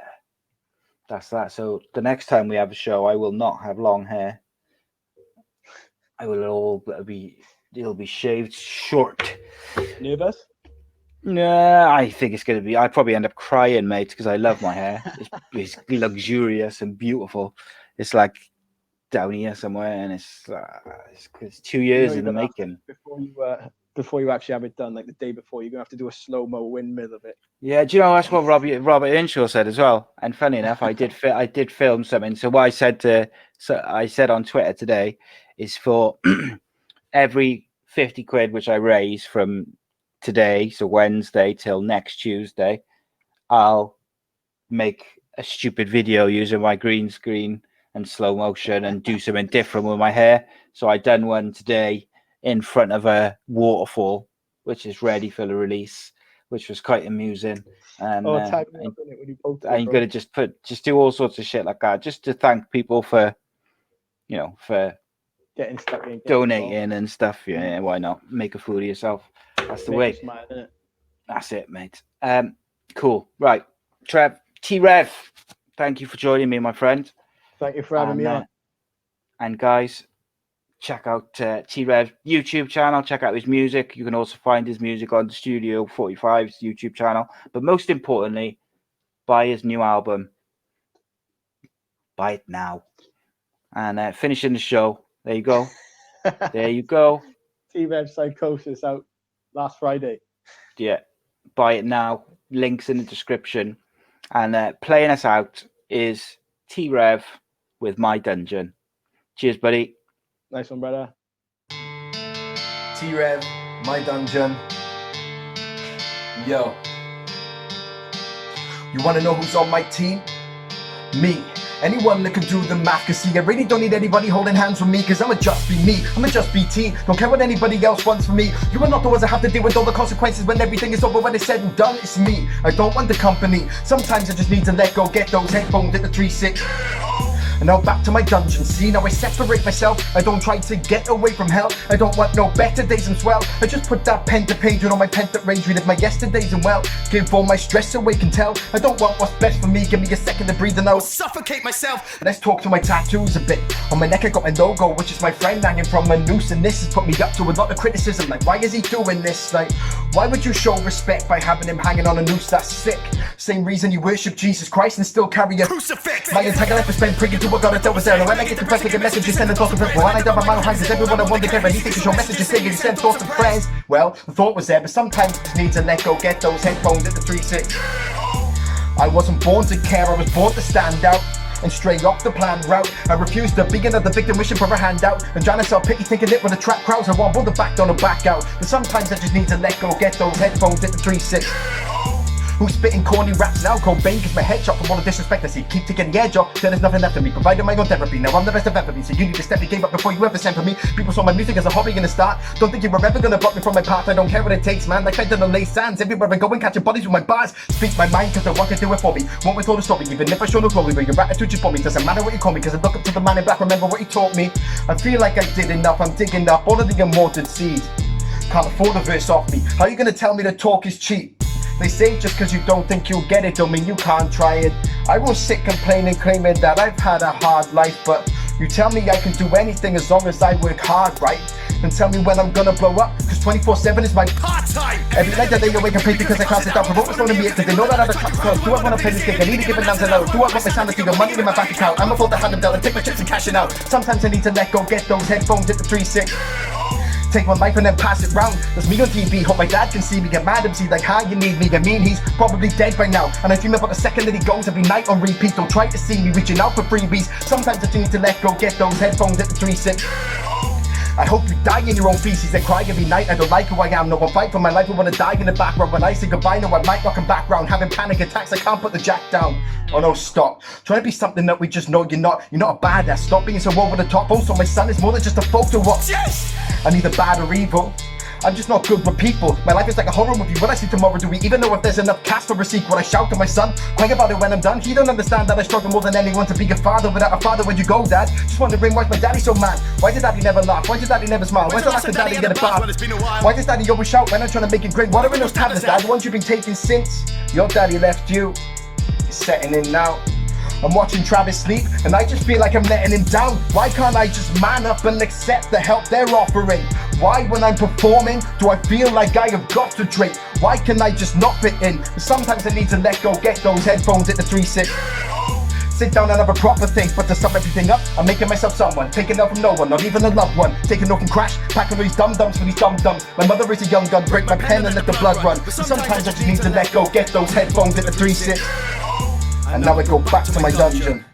that's that. So the next time we have a show, I will not have long hair. It'll be shaved short. Nervous? No, I think it's going to be. I probably end up crying, mate, because I love my hair. It's luxurious and beautiful. It's like down here somewhere, and it's 2 years in the making. Before you actually have it done, like the day before, you're gonna have to do a slow-mo windmill of it. Yeah, do you know that's what Robert Inshaw said as well? And funny enough, I did film something. So what I said on Twitter today is for every 50 quid which I raise from today, so Wednesday till next Tuesday, I'll make a stupid video using my green screen and slow motion and do something different with my hair. So I done one today in front of a waterfall, which is ready for the release, which was quite amusing. And I'm gonna just do all sorts of shit like that, just to thank people for getting stuck in, donating and stuff. Yeah, why not make a fool of yourself? That's the way. Smile, innit? That's it, mate. Cool. Right, T-Rev, thank you for joining me, my friend. Thank you for having me on. And guys, check out T-Rev's YouTube channel. Check out his music. You can also find his music on Studio 45's YouTube channel. But most importantly, buy his new album. Buy it now. And finishing the show. There you go. There you go. T-Rev Psychosis out last Friday. Yeah. Buy it now. Links in the description. And playing us out is T-Rev with My Dungeon. Cheers, buddy. Nice one, brother. T-Rev, My Dungeon. Yo. You wanna know who's on my team? Me. Anyone that can do the math, cause see, I really don't need anybody holding hands with me, cause I'ma just be me, I'ma just be T, don't care what anybody else wants from me. You are not the ones that have to deal with all the consequences when everything is over, when it's said and done, it's me. I don't want the company, sometimes I just need to let go, get those headphones at the 3-6. And now back to my dungeon, see now I separate myself, I don't try to get away from hell, I don't want no better days and swell, I just put that pen to page on my pen that range, relive my yesterdays and well, give all my stress away, can tell, I don't want what's best for me, give me a second to breathe and I'll suffocate myself. Let's talk to my tattoos a bit, on my neck I got my logo, which is my friend hanging from a noose, and this has put me up to a lot of criticism, like why is he doing this, like why would you show respect by having him hanging on a noose, that's sick. Same reason you worship Jesus Christ and still carry a crucifix. My entire life is spent praying to what God I was there. And when I get depressed, I get messages, send a thought to people. When I done my mind behind this, everyone I want to care, but he thinks your messages saying you send thoughts to friends. Well, the thought was there, but sometimes you just need to let go, get those headphones at the 3-6. I wasn't born to care, I was born to stand out and stray off the planned route. I refuse to be another victim wishing for a handout and trying to sell pity, thinking it would attract crowds. I want the back down and back out, but sometimes I just need to let go, get those headphones at the 3-6. Who's spitting corny raps now? Cobain gets my head shot from all the disrespect I see. Keep taking the edge off, till there's nothing left of me. Providing my own therapy, now I'm the best I've ever been. So you need to step your game up before you ever send for me. People saw my music as a hobby in the start. Don't think you were ever gonna block me from my path. I don't care what it takes, man. Like I done the lace sands. Everywhere I go and catching bodies with my bars. Speak my mind, cause I want to do it for me. Won't withhold a story, even if I show no glory. But your attitude just for me. Doesn't matter what you call me, cause I look up to the man in black. Remember what he taught me. I feel like I did enough. I'm digging up all of the immortal seeds. Can't afford a verse off me. How you gonna tell me that talk is cheap? They say just cause you don't think you'll get it don't mean you can't try it. I won't sit complaining, claiming that I've had a hard life, but you tell me I can do anything as long as I work hard, right? And tell me when I'm gonna blow up, cause 24/7 is my part-time. Every night that they awake and pray because I can't sit down. Promote what's gonna be it, cause they know that I'm a trap close. Do I wanna play this game? I need to give an answer now. Do I want my sanity, the money in my bank account? I'm afford to hand them down and take my chips and cash it out. Sometimes I need to let go, get those headphones at the 3-6. take my life and then pass it round. That's me on TV, hope my dad can see me, get mad and see like how you need me. I mean, he's probably dead by now, and I dream about the second that he goes every night on repeat. Don't try to see me reaching out for freebies. Sometimes I need to let go, get those headphones at the 3-6. I hope you die in your own feces and cry every night. I don't like who I am, no one fight for my life. I wanna die in the background. When I say goodbye, no, I might not come back round. Having panic attacks, I can't put the jack down. Oh no, stop. Trying to be something that we just know you're not. You're not a badass. Stop being so over the top. Also, my son is more than just a photo op. Yes! I'm either bad or evil. I'm just not good with people. My life is like a horror movie. What I see tomorrow, do we even know if there's enough cast for a sequel? I shout to my son, crying about it when I'm done. He don't understand that I struggle more than anyone to be a father. Without a father, where'd you go, dad? Just wondering, why's my daddy so mad? Why did daddy never laugh? Why did daddy never smile? Why's the last time daddy get a bath? Why does daddy always shout when I'm trying to make it grin? What are in those tablets, dad? The ones you've been taking since your daddy left you. It's setting in now. I'm watching Travis sleep, and I just feel like I'm letting him down. Why can't I just man up and accept the help they're offering? Why, when I'm performing, do I feel like I have got to drink? Why can I just not fit in? Sometimes I need to let go, get those headphones at the 3-6. Sit down and have a proper think, but to sum everything up, I'm making myself someone. Taking out from no one, not even a loved one. Taking off from Crash, packing all these dum-dums for these dum-dums. My mother is a young gun, break my pen and let the blood run. Sometimes I just need to let go, get those headphones at the 3-6. And now I go back to my dungeon.